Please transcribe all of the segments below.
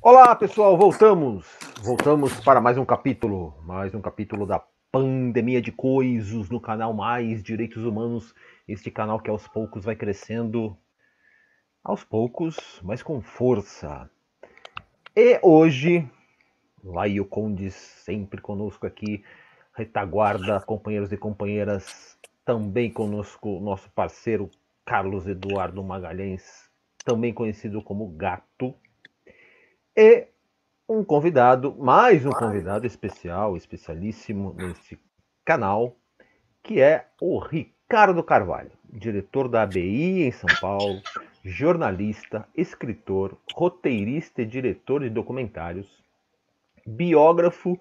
Olá, pessoal, voltamos. Voltamos para mais um capítulo da pandemia de coisas no canal Mais Direitos Humanos. Este canal que aos poucos vai crescendo, aos poucos, mas com força. E hoje, Laio Condes sempre conosco aqui, retaguarda, companheiros e companheiras, também conosco nosso parceiro Carlos Eduardo Magalhães, também conhecido como Gato, e um convidado, mais um convidado especial, especialíssimo nesse canal, que é o Ricardo Carvalho, diretor da ABI em São Paulo, jornalista, escritor, roteirista e diretor de documentários, biógrafo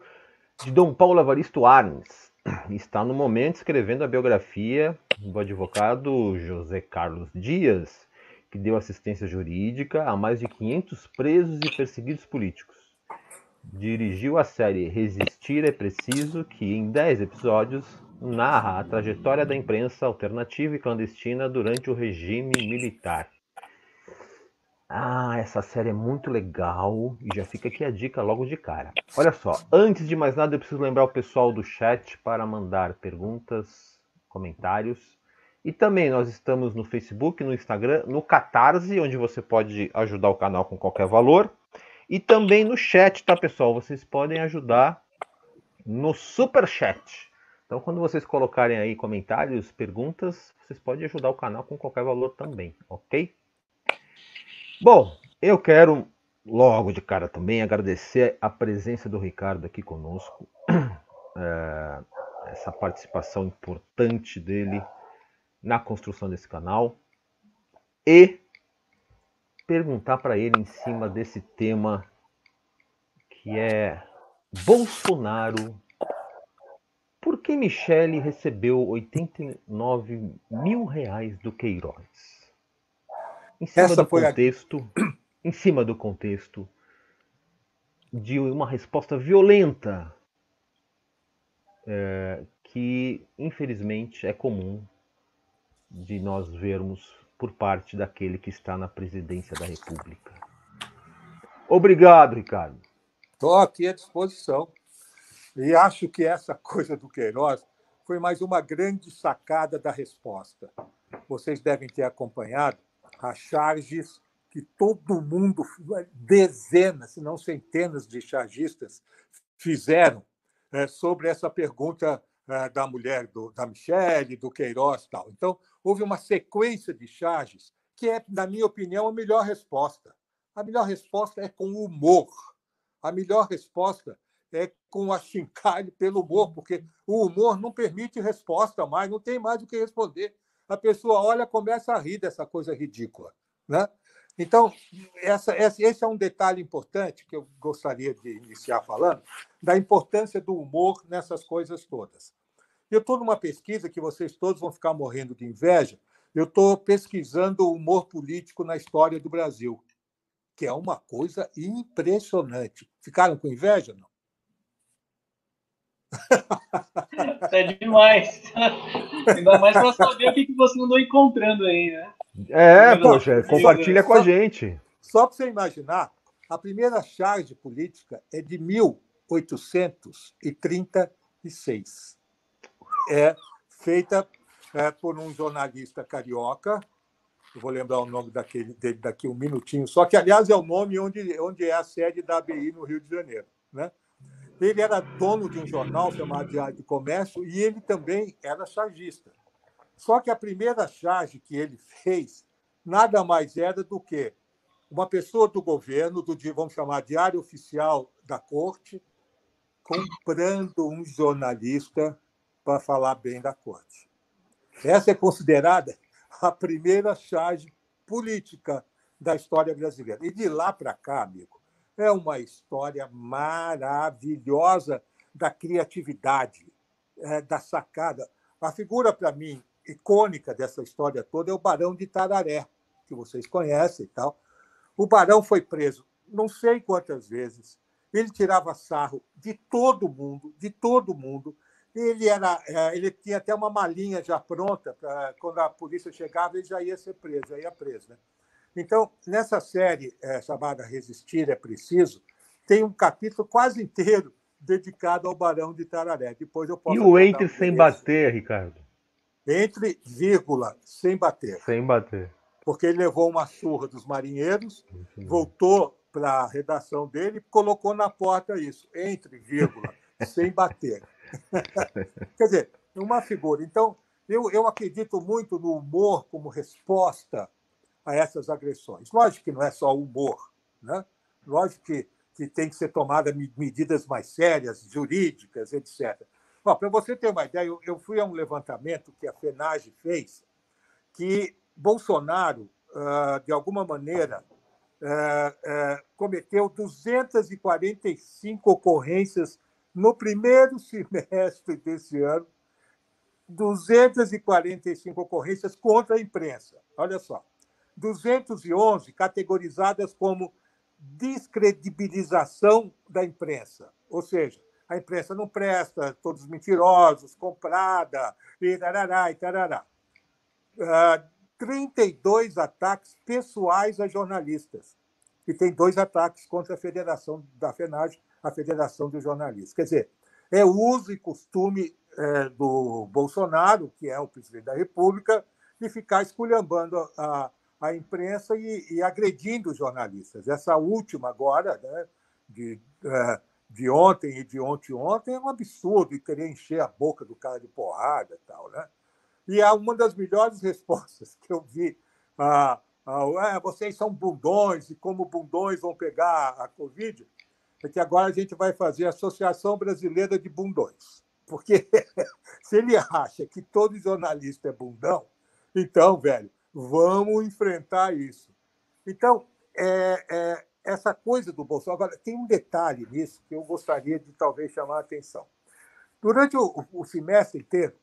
de Dom Paulo Evaristo Arns. Está no momento escrevendo a biografia do advogado José Carlos Dias, que deu assistência jurídica a mais de 500 presos e perseguidos políticos. Dirigiu a série Resistir é Preciso, que em 10 episódios narra a trajetória da imprensa alternativa e clandestina durante o regime militar. Essa série é muito legal e já fica aqui a dica logo de cara. Olha só, antes de mais nada eu preciso lembrar o pessoal do chat para mandar perguntas, comentários. E também nós estamos no Facebook, no Instagram, no Catarse, onde você pode ajudar o canal com qualquer valor. E também no chat, tá, pessoal? Vocês podem ajudar no Super Chat. Então, quando vocês colocarem aí comentários, perguntas, vocês podem ajudar o canal com qualquer valor também, ok? Bom, eu quero logo de cara também agradecer a presença do Ricardo aqui conosco, essa participação importante dele na construção desse canal e perguntar para ele em cima desse tema que é Bolsonaro. Por que Michele recebeu 89 mil reais do Queiroz? Em cima Essa do foi a... contexto, em cima do contexto de uma resposta violenta que infelizmente é comum de nós vermos por parte daquele que está na presidência da República. Obrigado, Ricardo. Estou aqui à disposição. E acho que essa coisa do Queiroz foi mais uma grande sacada da resposta. Vocês devem ter acompanhado as charges que todo mundo, dezenas, se não centenas de chargistas, fizeram sobre essa pergunta da mulher da Michele, do Queiroz e tal. Então, houve uma sequência de charges que é, na minha opinião, a melhor resposta. A melhor resposta é com humor. A melhor resposta é com achincalho pelo humor, porque o humor não permite resposta mais, não tem mais o que responder. A pessoa olha e começa a rir dessa coisa ridícula. Né? Então, esse é um detalhe importante que eu gostaria de iniciar falando, da importância do humor nessas coisas todas. Eu estou numa pesquisa que vocês todos vão ficar morrendo de inveja. Eu estou pesquisando o humor político na história do Brasil, que é uma coisa impressionante. Ficaram com inveja, não? Isso é demais. Ainda mais para saber o que você andou encontrando aí, né? Poxa, compartilha com a gente. Só para você imaginar, a primeira charge política é de 1836. É feita por um jornalista carioca. Eu vou lembrar o nome dele daqui um minutinho, só que, aliás, é o nome onde é a sede da ABI no Rio de Janeiro. Né? Ele era dono de um jornal chamado Diário do Comércio e ele também era chargista. Só que a primeira charge que ele fez nada mais era do que uma pessoa do governo, vamos chamar Diário Oficial da Corte, comprando um jornalista para falar bem da Corte. Essa é considerada a primeira charge política da história brasileira. E de lá para cá, amigo, é uma história maravilhosa da criatividade, da sacada. A figura, para mim, icônica dessa história toda é o Barão de Tararé, que vocês conhecem e tal. O Barão foi preso não sei quantas vezes. Ele tirava sarro de todo mundo, de todo mundo. Ele tinha até uma malinha já pronta, para quando a polícia chegava, ele já ia ser preso, já ia preso. Né? Então, nessa série chamada Resistir é Preciso, tem um capítulo quase inteiro dedicado ao Barão de Tararé. Depois eu E posso o até dar entre o sem endereço. bater, Ricardo? Entre, vírgula, sem bater. Sem bater. Porque ele levou uma surra dos marinheiros, voltou para a redação dele e colocou na porta isso, entre, vírgula, sem bater. Quer dizer, uma figura. Então, eu acredito muito no humor como resposta a essas agressões. Lógico que não é só humor, né? Lógico que tem que ser tomada medidas mais sérias, jurídicas, etc. Para você ter uma ideia, eu fui a um levantamento que a FENAGE fez, que Bolsonaro, de alguma maneira, cometeu 245 ocorrências no primeiro semestre desse ano, 245 ocorrências contra a imprensa. Olha só. 211 categorizadas como descredibilização da imprensa. Ou seja, a imprensa não presta, todos mentirosos, comprada, e tarará, e tarará. 32 ataques pessoais a jornalistas. E tem 2 ataques contra a federação da FENAGE, a Federação dos Jornalistas. Quer dizer, é uso e costume do Bolsonaro, que é o presidente da República, de ficar esculhambando a imprensa e agredindo os jornalistas. Essa última agora, né, de ontem e de ontem, é um absurdo, e querer encher a boca do cara de porrada e tal, né? E uma das melhores respostas que eu vi, vocês são bundões, e como bundões vão pegar a Covid, é que agora a gente vai fazer a Associação Brasileira de Bundões. Porque se ele acha que todo jornalista é bundão, então, velho, vamos enfrentar isso. Então, essa coisa do Bolsonaro... Agora, tem um detalhe nisso que eu gostaria de talvez chamar a atenção. Durante o semestre inteiro,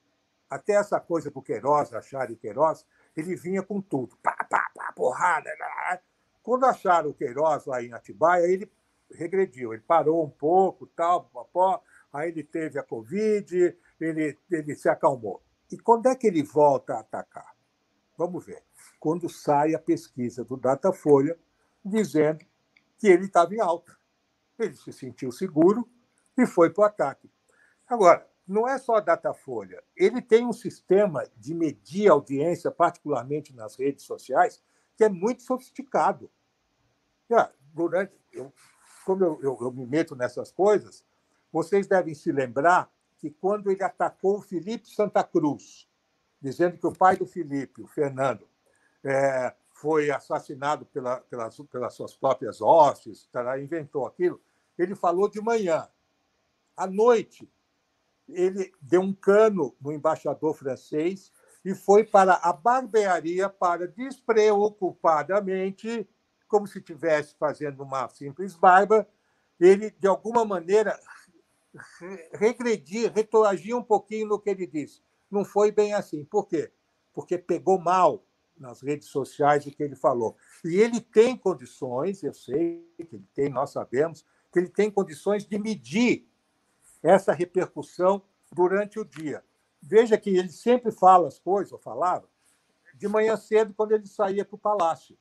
até essa coisa do Queiroz, achar o Queiroz, ele vinha com tudo. Pá, pá, pá, porrada. Quando acharam o Queiroz lá em Atibaia, ele regrediu. Ele parou um pouco, tal, aí ele teve a Covid, ele se acalmou. E quando é que ele volta a atacar? Vamos ver. Quando sai a pesquisa do Datafolha dizendo que ele estava em alta. Ele se sentiu seguro e foi para o ataque. Agora, não é só a Datafolha. Ele tem um sistema de medir audiência, particularmente nas redes sociais, que é muito sofisticado. Como eu me meto nessas coisas, vocês devem se lembrar que quando ele atacou o Felipe Santa Cruz, dizendo que o pai do Felipe, o Fernando, foi assassinado pelas suas próprias hostes, inventou aquilo, ele falou de manhã. À noite, ele deu um cano no embaixador francês e foi para a barbearia para despreocupadamente, como se estivesse fazendo uma simples barba, ele, de alguma maneira, retroagir um pouquinho no que ele disse. Não foi bem assim. Por quê? Porque pegou mal nas redes sociais o que ele falou. E ele tem condições, eu sei que ele tem, nós sabemos, que ele tem condições de medir essa repercussão durante o dia. Veja que ele sempre fala as coisas, ou falava, de manhã cedo, quando ele saía para o palácio.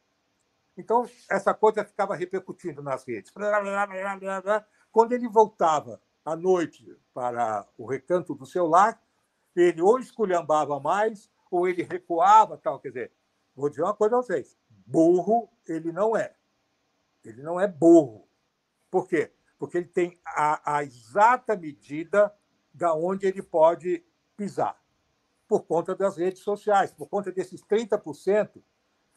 Então, essa coisa ficava repercutindo nas redes. Quando ele voltava à noite para o recanto do seu lar, ele ou esculhambava mais, ou ele recuava, tal. Quer dizer, vou dizer uma coisa a vocês: burro ele não é. Ele não é burro. Por quê? Porque ele tem a exata medida da onde ele pode pisar, por conta das redes sociais, por conta desses 30%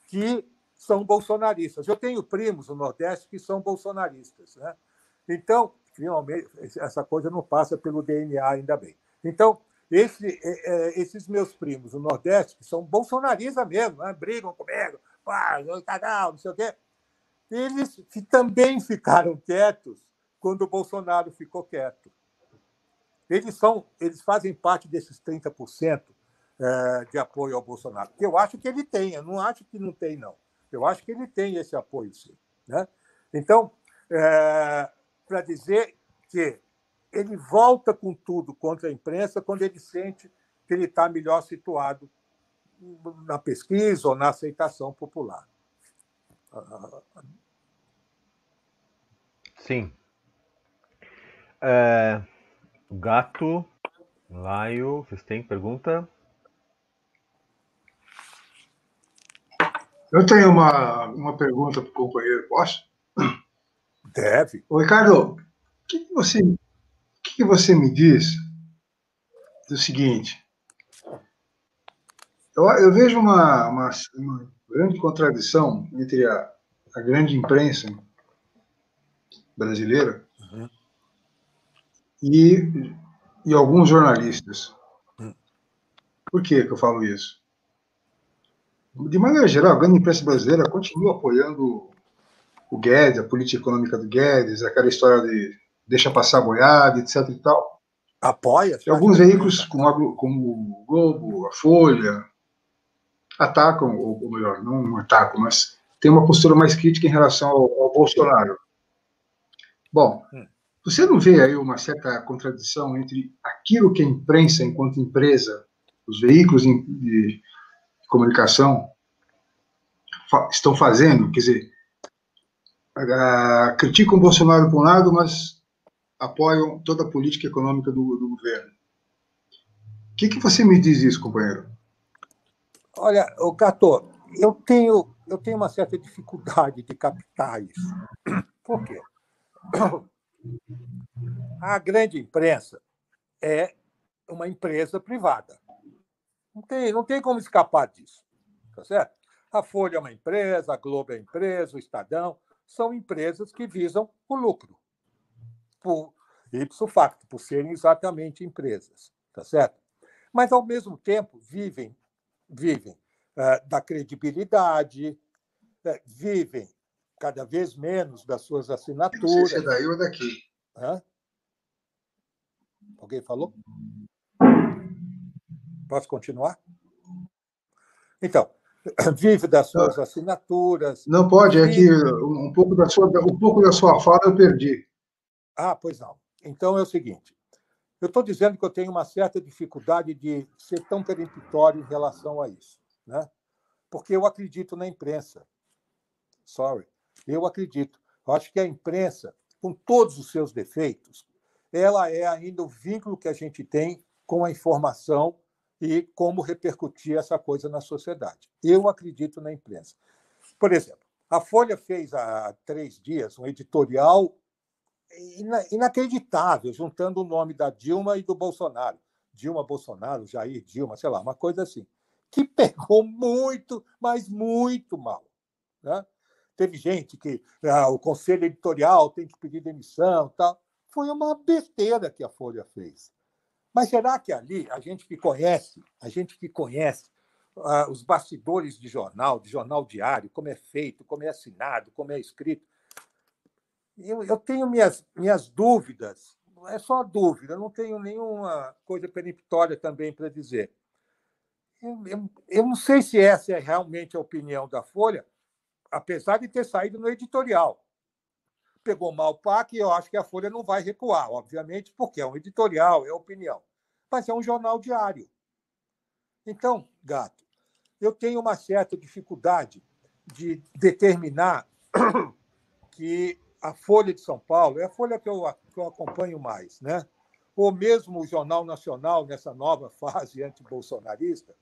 que são bolsonaristas. Eu tenho primos no Nordeste que são bolsonaristas, né? Então, finalmente, essa coisa não passa pelo DNA, ainda bem. Então, esses meus primos no Nordeste, que são bolsonaristas mesmo, né? Brigam comigo, não sei o quê, eles também ficaram quietos quando o Bolsonaro ficou quieto. Eles fazem parte desses 30% de apoio ao Bolsonaro, que eu acho que ele tem, eu não acho que não tem, não. Eu acho que ele tem esse apoio, sim, né? Então, para dizer que ele volta com tudo contra a imprensa quando ele sente que ele está melhor situado na pesquisa ou na aceitação popular. Sim. Gato, Laio, vocês têm pergunta? Eu tenho uma pergunta para o companheiro, posso? Deve. Ô, Ricardo, o que você me diz do seguinte? Eu vejo uma grande contradição entre a grande imprensa brasileira e alguns jornalistas. Por que eu falo isso? De maneira geral, a grande imprensa brasileira continua apoiando o Guedes, a política econômica do Guedes, aquela história de deixa passar a boiada, etc. e tal. Apoia? E alguns veículos, como o Globo, a Folha, atacam, ou melhor, não atacam, mas tem uma postura mais crítica em relação ao Bolsonaro. Bom, você não vê aí uma certa contradição entre aquilo que a imprensa, enquanto empresa, os veículos de comunicação estão fazendo? Quer dizer, criticam o Bolsonaro por um lado, mas apoiam toda a política econômica do governo. O que você me diz disso, companheiro? Olha, Gato, eu tenho uma certa dificuldade de captar isso. Por quê? A grande imprensa é uma empresa privada. Não tem como escapar disso. Tá certo? A Folha é uma empresa, a Globo é uma empresa, o Estadão são empresas que visam o lucro. Por ipso facto, por serem exatamente empresas. Tá certo? Mas, ao mesmo tempo, vivem da credibilidade, vivem cada vez menos das suas assinaturas. Não sei se é daí ou daqui. Hã? Alguém falou? Posso continuar? Então, vive das suas assinaturas. Não pode, é que um pouco da sua fala eu perdi. Ah, pois não. Então é o seguinte, eu estou dizendo que eu tenho uma certa dificuldade de ser tão peremptório em relação a isso, né? Porque eu acredito na imprensa. Sorry. Eu acredito. Eu acho que a imprensa, com todos os seus defeitos, ela é ainda o vínculo que a gente tem com a informação e como repercutir essa coisa na sociedade. Eu acredito na imprensa. Por exemplo, a Folha fez há 3 dias um editorial inacreditável, juntando o nome da Dilma e do Bolsonaro. Dilma, Bolsonaro, Jair, Dilma, sei lá, uma coisa assim, que pegou muito, mas muito mal. Né? Teve gente que o conselho editorial tem que pedir demissão, tal. Foi uma besteira que a Folha fez. Mas será que ali a gente que conhece os bastidores de jornal diário, como é feito, como é assinado, como é escrito, eu tenho minhas dúvidas. É só dúvida, não tenho nenhuma coisa peremptória também para dizer. Eu não sei se essa é realmente a opinião da Folha, apesar de ter saído no editorial. Pegou mal o PAC e eu acho que a Folha não vai recuar, obviamente, porque é um editorial, é opinião. Mas é um jornal diário. Então, Gato, eu tenho uma certa dificuldade de determinar que a Folha de São Paulo é a Folha que eu acompanho mais, né? Ou mesmo o Jornal Nacional, nessa nova fase antibolsonarista,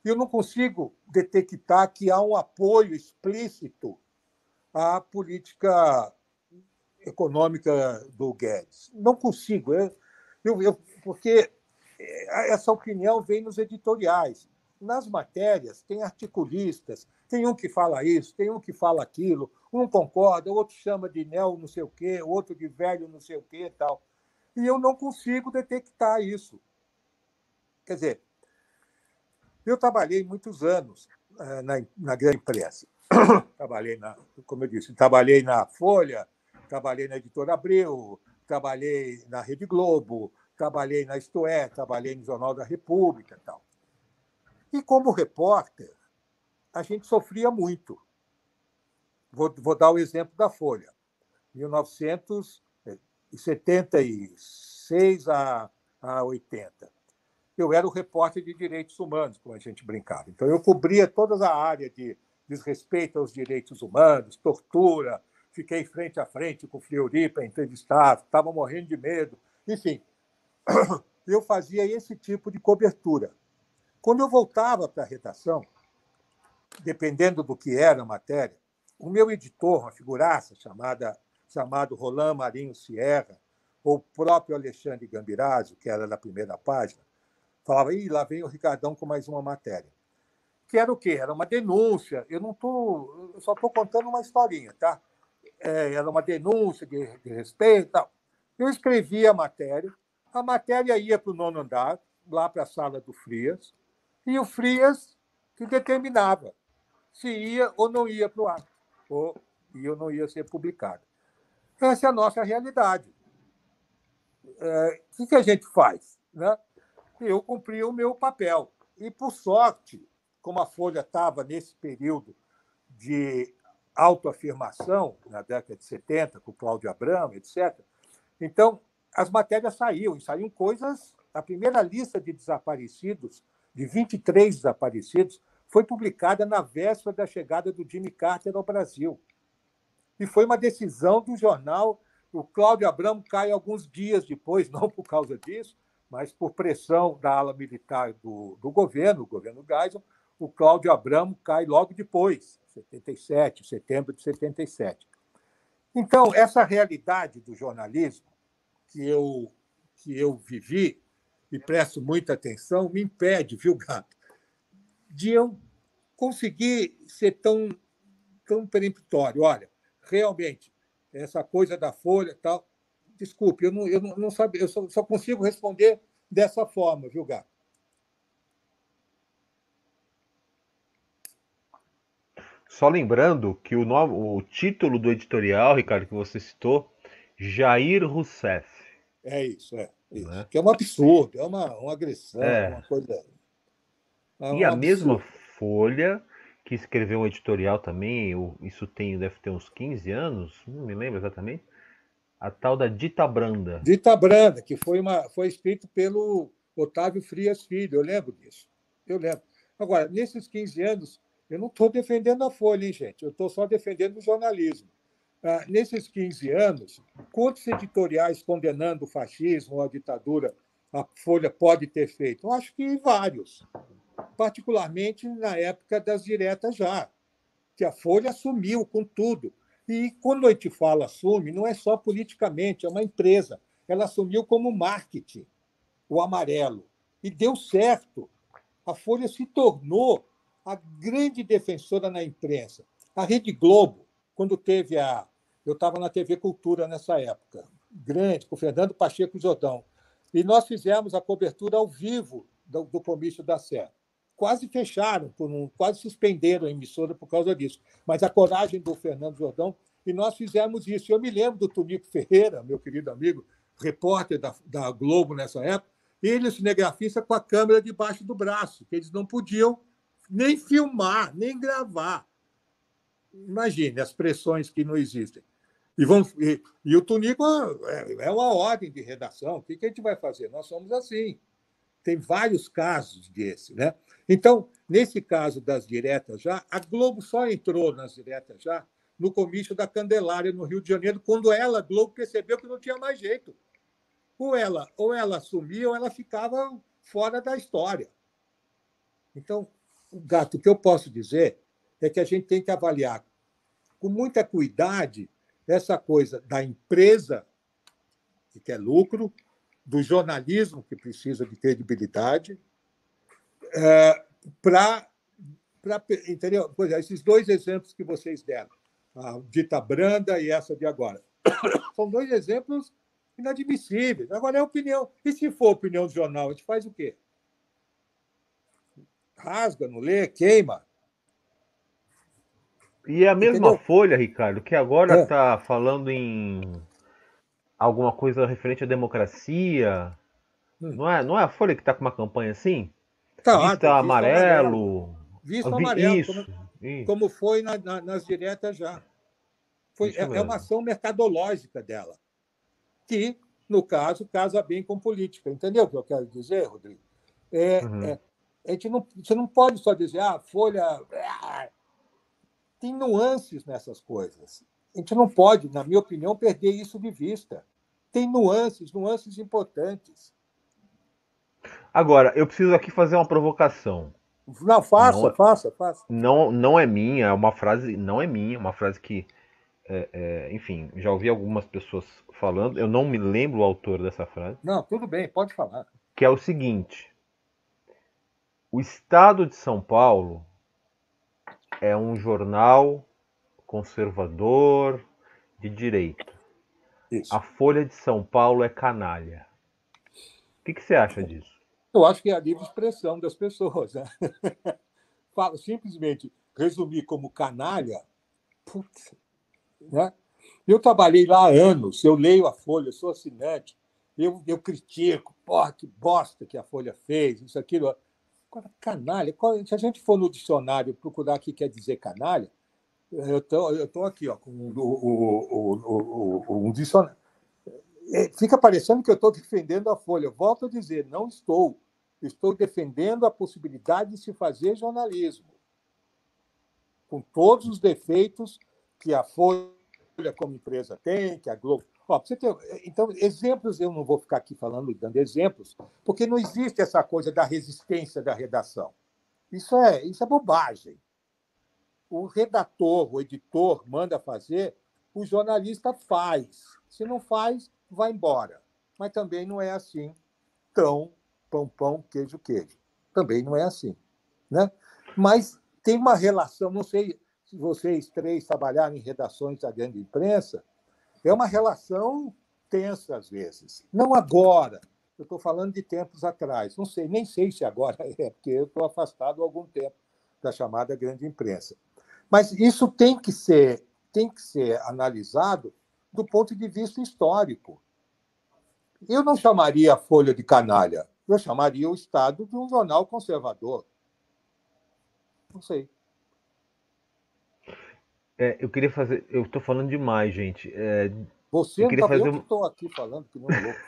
eu não consigo detectar que há um apoio explícito à política econômica do Guedes. Não consigo, porque essa opinião vem nos editoriais. Nas matérias, tem articulistas, tem um que fala isso, tem um que fala aquilo, um concorda, o outro chama de neo não sei o quê, o outro de velho não sei o quê e tal. E eu não consigo detectar isso. Quer dizer, eu trabalhei muitos anos na grande imprensa. Como eu disse, trabalhei na Folha, trabalhei na Editora Abril, trabalhei na Rede Globo, trabalhei na Isto É, trabalhei no Jornal da República e tal. E, como repórter, a gente sofria muito. Vou dar o exemplo da Folha. 1976 a 80. Eu era o repórter de direitos humanos, como a gente brincava. Então, eu cobria toda a área de desrespeito aos direitos humanos, tortura. Fiquei frente a frente com o Fleury para entrevistar, estava morrendo de medo. Enfim, eu fazia esse tipo de cobertura. Quando eu voltava para a redação, dependendo do que era a matéria, o meu editor, uma figuraça chamado Roland Marinho Sierra, ou o próprio Alexandre Gambirásio, que era da primeira página, falava: "Ih, lá vem o Ricardão com mais uma matéria." Que era o quê? Era uma denúncia. Eu só estou contando uma historinha, tá? Era uma denúncia de respeito e tal. Eu escrevia a matéria ia para o 9º andar, lá para a sala do Frias, e o Frias que determinava se ia ou não ia para o ar, ou ia ou não ia ser publicado. Essa é a nossa realidade. O que a gente faz? Né? Eu cumpri o meu papel. E, por sorte, como a Folha estava nesse período de autoafirmação, na década de 70, com o Cláudio Abramo, etc., então as matérias saíam coisas. A primeira lista de desaparecidos, de 23 desaparecidos, foi publicada na véspera da chegada do Jimmy Carter ao Brasil. E foi uma decisão do jornal. O Cláudio Abramo cai alguns dias depois, não por causa disso, mas por pressão da ala militar do governo, o governo Geisel. O Cláudio Abramo cai logo depois, 77, setembro de 77. Então, essa realidade do jornalismo que eu vivi e presto muita atenção me impede, viu, Gato, de eu conseguir ser tão peremptório. Olha, realmente, essa coisa da Folha e tal, desculpe, eu não sabia, eu só consigo responder dessa forma, viu, Gato? Só lembrando que o título do editorial, Ricardo, que você citou, Jair Rousseff. É isso. Né? Que é um absurdo, é uma agressão, uma coisa. E a mesma Folha, que escreveu um editorial também, isso deve ter uns 15 anos, não me lembro exatamente, a tal da Dita Branda. Dita Branda, que foi escrito pelo Otávio Frias Filho, eu lembro disso. Eu lembro. Agora, nesses 15 anos, eu não estou defendendo a Folha, hein, gente? Eu estou só defendendo o jornalismo. Nesses 15 anos, quantos editoriais condenando o fascismo ou a ditadura a Folha pode ter feito? Eu acho que vários, particularmente na época das diretas já, que a Folha assumiu com tudo. E quando a gente fala assume, não é só politicamente, é uma empresa. Ela assumiu como marketing, o amarelo, e deu certo. A Folha se tornou a grande defensora na imprensa. A Rede Globo, quando teve eu estava na TV Cultura nessa época, grande, com o Fernando Pacheco Jordão, e nós fizemos a cobertura ao vivo do comício da Sé. Quase fecharam, quase suspenderam a emissora por causa disso. Mas a coragem do Fernando Jordão, e nós fizemos isso. Eu me lembro do Tunico Ferreira, meu querido amigo, repórter da Globo nessa época, ele, cinegrafista, com a câmera debaixo do braço, que eles não podiam nem filmar, nem gravar. Imagine as pressões que não existem. E o Tunico é uma ordem de redação. O que a gente vai fazer? Nós somos assim. Tem vários casos desse, né? Então, nesse caso das diretas já, a Globo só entrou nas diretas já no comício da Candelária, no Rio de Janeiro, quando a Globo percebeu que não tinha mais jeito. Ou ela assumia ou ela ficava fora da história. Então, Gato, o que eu posso dizer é que a gente tem que avaliar com muita cuidado essa coisa da empresa, que quer lucro, do jornalismo, que precisa de credibilidade, entendeu? Pois é, esses dois exemplos que vocês deram, a Dita Branda e essa de agora, são dois exemplos inadmissíveis. Agora é opinião. E se for opinião do jornal, a gente faz o quê? Rasga, não lê, queima. E a mesma Entendeu? Folha, Ricardo, que agora está falando em alguma coisa referente à democracia. Não é a Folha que está com uma campanha assim? Visto amarelo. Visto amarelo, isso. Como foi nas diretas já. É uma ação mercadológica dela, que, no caso, casa bem com política. Entendeu o que eu quero dizer, Rodrigo? Você não pode só dizer, Folha... tem nuances nessas coisas. A gente não pode, na minha opinião, perder isso de vista. Tem nuances importantes. Agora, eu preciso aqui fazer uma provocação. Não, faça. Não é minha, é uma frase, não é minha, uma frase que, enfim, já ouvi algumas pessoas falando, eu não me lembro o autor dessa frase. Não, tudo bem, pode falar. Que é o seguinte: o Estado de São Paulo é um jornal conservador de direita. Isso. A Folha de São Paulo é canalha. O que você acha disso? Eu acho que é a livre expressão das pessoas. Né? Falo, simplesmente resumir como canalha. Putz, né? Eu trabalhei lá há anos, eu leio a Folha, sou assinante, eu critico, porra, que bosta que a Folha fez, isso, aquilo. Agora, canalha, se a gente for no dicionário procurar o que quer dizer canalha, eu tô aqui ó, com um dicionário. Fica parecendo que eu estou defendendo a Folha. Volto a dizer, não estou. Estou defendendo a possibilidade de se fazer jornalismo, com todos os defeitos que a Folha como empresa tem, que a Globo... você tem... Então, exemplos, eu não vou ficar aqui falando, dando exemplos, porque não existe essa coisa da resistência da redação. Isso é bobagem. O redator, o editor manda fazer, o jornalista faz. Se não faz, vai embora. Mas também não é assim tão pão, queijo. Também não é assim. Né? Mas tem uma relação, não sei se vocês três trabalharam em redações da grande imprensa, é uma relação tensa às vezes. Não agora, eu estou falando de tempos atrás. Não sei, nem sei se agora é, porque eu estou afastado há algum tempo da chamada grande imprensa. Mas isso tem que ser analisado do ponto de vista histórico. Eu não chamaria a Folha de canalha, eu chamaria o Estado de um jornal conservador. Não sei. Eu queria fazer. Eu estou falando demais, gente. Você não está vendo que estou aqui falando que não é louco.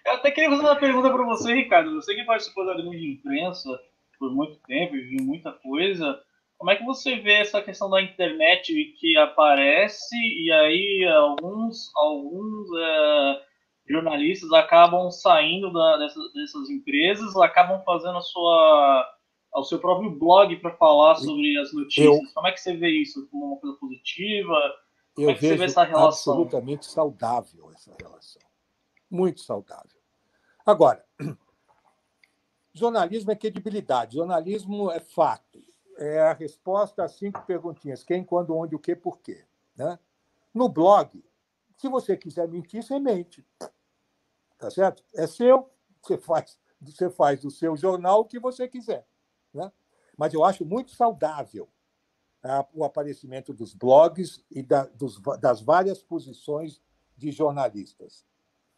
Eu até queria fazer uma pergunta para você, Ricardo. Você que participou da grande imprensa por muito tempo e viu muita coisa. Como é que você vê essa questão da internet que aparece e aí alguns jornalistas acabam saindo dessas empresas, acabam fazendo o seu próprio blog para falar sobre as notícias? Como é que você vê isso? Como uma coisa positiva? Como é que você vê essa relação? Absolutamente saudável essa relação. Muito saudável. Agora, jornalismo é credibilidade, jornalismo é fato. É a resposta a 5 perguntinhas: quem, quando, onde, o que, por quê. Né? No blog, se você quiser mentir, você mente. Tá certo? É seu, você faz do seu jornal o que você quiser. Né? Mas eu acho muito saudável o aparecimento dos blogs e das várias posições de jornalistas.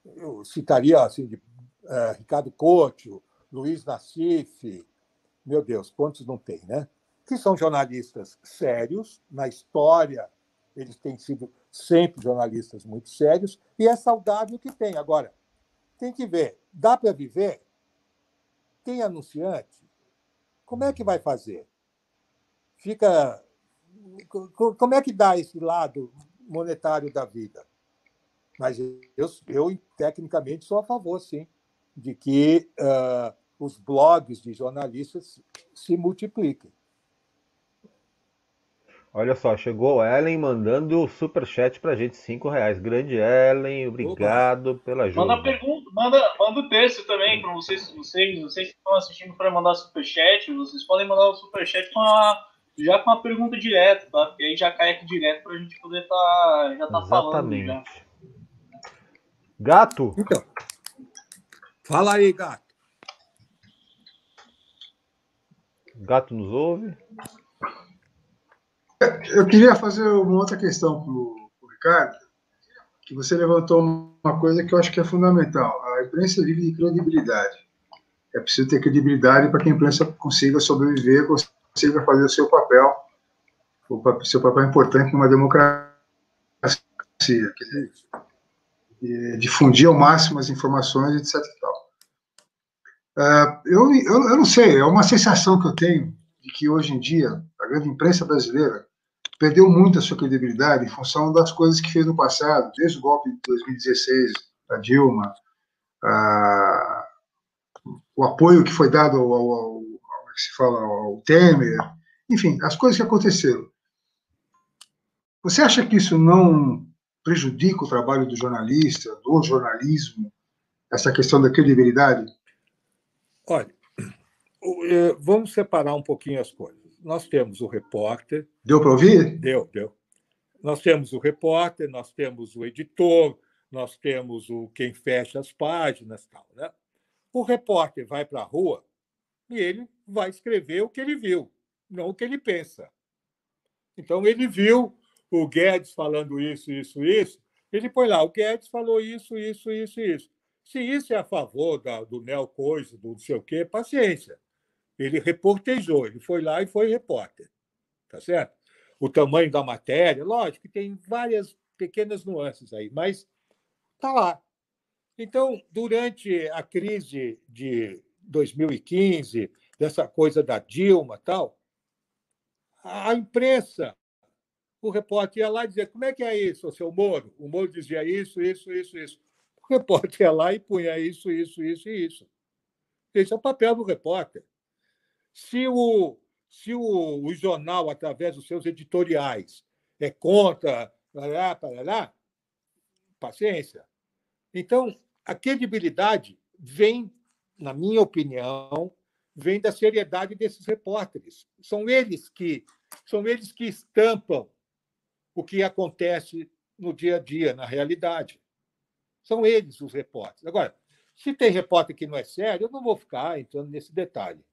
Eu citaria assim, Ricardo Couto, Luiz Nassif, meu Deus, quantos não tem, né? Que são jornalistas sérios, na história eles têm sido sempre jornalistas muito sérios, e é saudável que tem. Agora, tem que ver, dá para viver? Tem anunciante? Como é que vai fazer? Como é que dá esse lado monetário da vida? Mas eu tecnicamente, sou a favor, sim, de que os blogs de jornalistas se multipliquem. Olha só, chegou a Ellen mandando superchat pra gente, R$5. Grande Ellen, obrigado pela ajuda. Manda pergunta, manda o texto também para vocês que estão assistindo para mandar superchat. Vocês podem mandar o superchat já com a pergunta direto, tá? Porque aí já cai aqui direto pra gente poder tá falando já. Gato? Então, fala aí, Gato. Gato nos ouve? Eu queria fazer uma outra questão para o Ricardo, que você levantou uma coisa que eu acho que é fundamental. A imprensa vive de credibilidade. É preciso ter credibilidade para que a imprensa consiga sobreviver, consiga fazer o seu papel. O seu papel é importante numa democracia. Difundir ao máximo as informações, etc. Eu não sei, é uma sensação que eu tenho de que hoje em dia a grande imprensa brasileira perdeu muito a sua credibilidade em função das coisas que fez no passado, desde o golpe de 2016, da Dilma, o apoio que foi dado que se fala, ao Temer, enfim, as coisas que aconteceram. Você acha que isso não prejudica o trabalho do jornalista, do jornalismo, essa questão da credibilidade? Olha, vamos separar um pouquinho as coisas. Nós temos o repórter. Deu para ouvir? Deu. Nós temos o repórter, nós temos o editor, nós temos quem fecha as páginas, tal, né? O repórter vai para a rua e ele vai escrever o que ele viu, não o que ele pensa. Então, ele viu o Guedes falando isso, ele põe lá, o Guedes falou isso. Se isso é a favor do neocoisa, do não sei o quê, paciência. Ele reportejou, ele foi lá e foi repórter. Tá certo? O tamanho da matéria, lógico que tem várias pequenas nuances aí, mas está lá. Então, durante a crise de 2015, dessa coisa da Dilma e tal, a imprensa, o repórter ia lá e dizia, como é que é isso, seu Moro? O Moro dizia isso. O repórter ia lá e punha isso. Esse é o papel do repórter. Se o jornal, através dos seus editoriais, é contra, paciência. Então, a credibilidade vem, na minha opinião, vem da seriedade desses repórteres. São eles que estampam o que acontece no dia a dia, na realidade. São eles os repórteres. Agora, se tem repórter que não é sério, eu não vou ficar entrando nesse detalhe.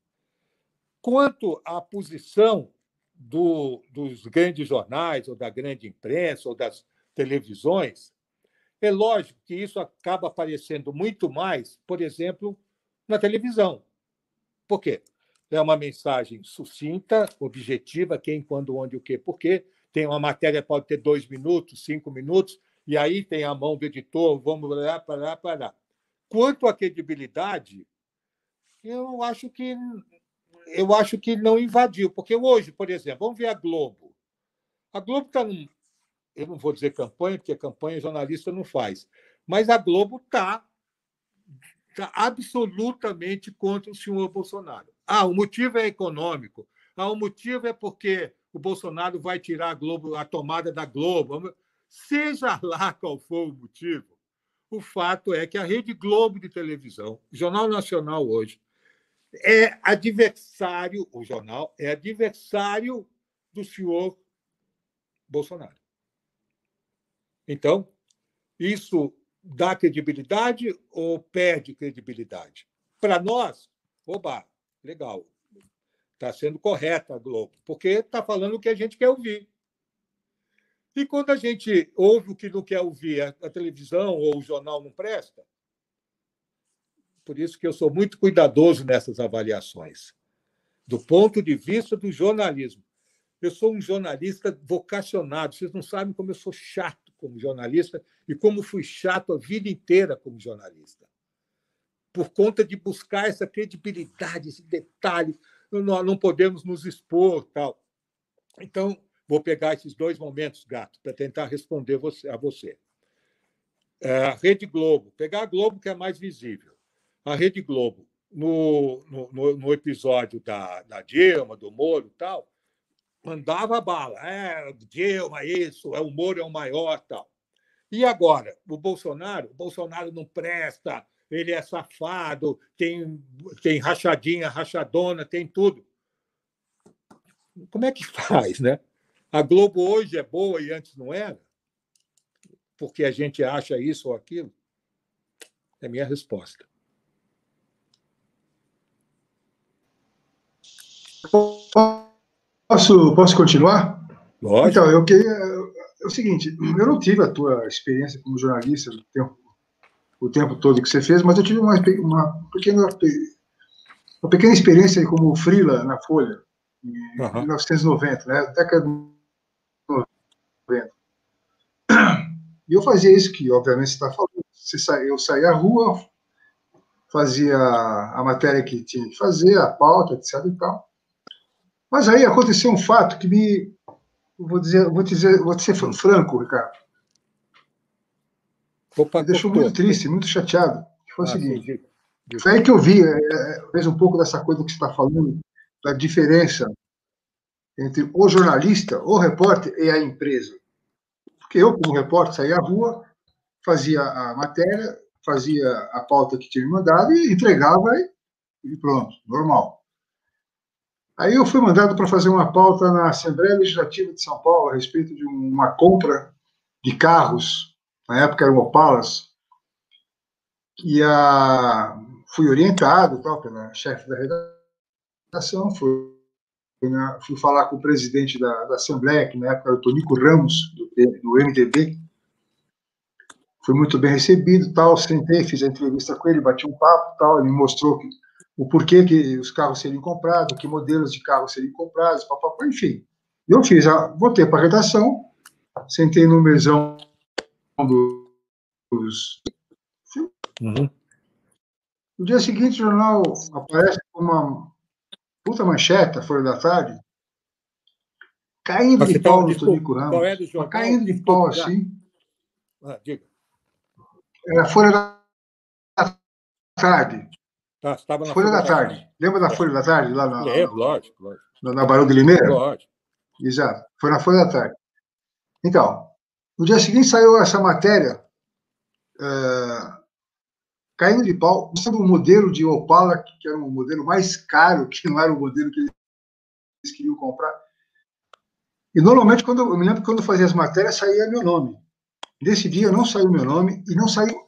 Quanto à posição dos grandes jornais, ou da grande imprensa, ou das televisões, é lógico que isso acaba aparecendo muito mais, por exemplo, na televisão. Por quê? É uma mensagem sucinta, objetiva, quem, quando, onde, o quê, por quê. Tem uma matéria, pode ter 2 minutos, 5 minutos, e aí tem a mão do editor, vamos parar. Quanto à credibilidade, eu acho que não invadiu, porque hoje, por exemplo, vamos ver a Globo. A Globo está eu não vou dizer campanha, porque campanha jornalista não faz, mas a Globo está absolutamente contra o senhor Bolsonaro. O motivo é econômico. O motivo é porque o Bolsonaro vai tirar a tomada da Globo. Seja lá qual for o motivo, o fato é que a Rede Globo de televisão, o Jornal Nacional hoje, é adversário, o jornal é adversário do senhor Bolsonaro. Então, isso dá credibilidade ou perde credibilidade? Para nós, legal, está sendo correta a Globo, porque está falando o que a gente quer ouvir. E quando a gente ouve o que não quer ouvir, a televisão ou o jornal não presta, por isso que eu sou muito cuidadoso nessas avaliações, do ponto de vista do jornalismo. Eu sou um jornalista vocacionado. Vocês não sabem como eu sou chato como jornalista e como fui chato a vida inteira como jornalista. Por conta de buscar essa credibilidade, esse detalhe, nós não podemos nos expor, tal. Então, vou pegar esses 2 momentos, Gato, para tentar responder a você. A Rede Globo, pegar a Globo, que é mais visível. A Rede Globo, no episódio da Dilma, do Moro e tal, mandava bala. Dilma, isso, o Moro é o maior, tal. E agora, o Bolsonaro não presta, ele é safado, tem rachadinha, rachadona, tem tudo. Como é que faz, né? A Globo hoje é boa e antes não era? Porque a gente acha isso ou aquilo? É a minha resposta. Posso continuar? Lógico. Então, é o seguinte, eu não tive a tua experiência como jornalista o tempo todo que você fez, mas eu tive uma pequena experiência como freela na Folha, em 1990, né? Década de 90. E eu fazia isso que, obviamente, você está falando. Eu saía à rua, fazia a matéria que tinha que fazer, a pauta, etc. e tal. Mas aí aconteceu um fato que me... vou te ser franco, Ricardo. Opa, Me deixou muito triste, muito chateado. Que foi o seguinte. Foi aí que eu vi, fez um pouco dessa coisa que você está falando, da diferença entre o jornalista, o repórter e a empresa. Porque eu, como repórter, saía à rua, fazia a matéria, fazia a pauta que tinha me mandado e entregava e pronto, normal. Aí eu fui mandado para fazer uma pauta na Assembleia Legislativa de São Paulo a respeito de uma compra de carros, na época eram Opalas, e fui orientado pela chefe da redação, fui falar com o presidente da Assembleia, que na época era o Tonico Ramos, do MDB. Fui muito bem recebido, tal, sentei, fiz a entrevista com ele, bati um papo, tal, ele me mostrou o porquê que os carros seriam comprados, que modelos de carros seriam comprados, papapá, enfim. Eu voltei para a redação, sentei no mesão dos... Uhum. No dia seguinte, o jornal aparece com uma puta manchete, a Folha da Tarde, caindo de pau no Tonico Ramos. Qual é do jornal? Caindo de pau, assim. Diga. Era a Folha da Tarde. Tá, estava na Folha da Tarde. Lembra da Folha da Tarde? Lá lógico. Na Barão de Limeira? Lógico. Exato. Foi na Folha da Tarde. Então, no dia seguinte saiu essa matéria, caindo de pau, mostrando um modelo de Opala, que era um modelo mais caro, que não era o modelo que eles queriam comprar. E normalmente, eu me lembro que quando eu fazia as matérias, saía meu nome. Nesse dia não saiu meu nome e não saiu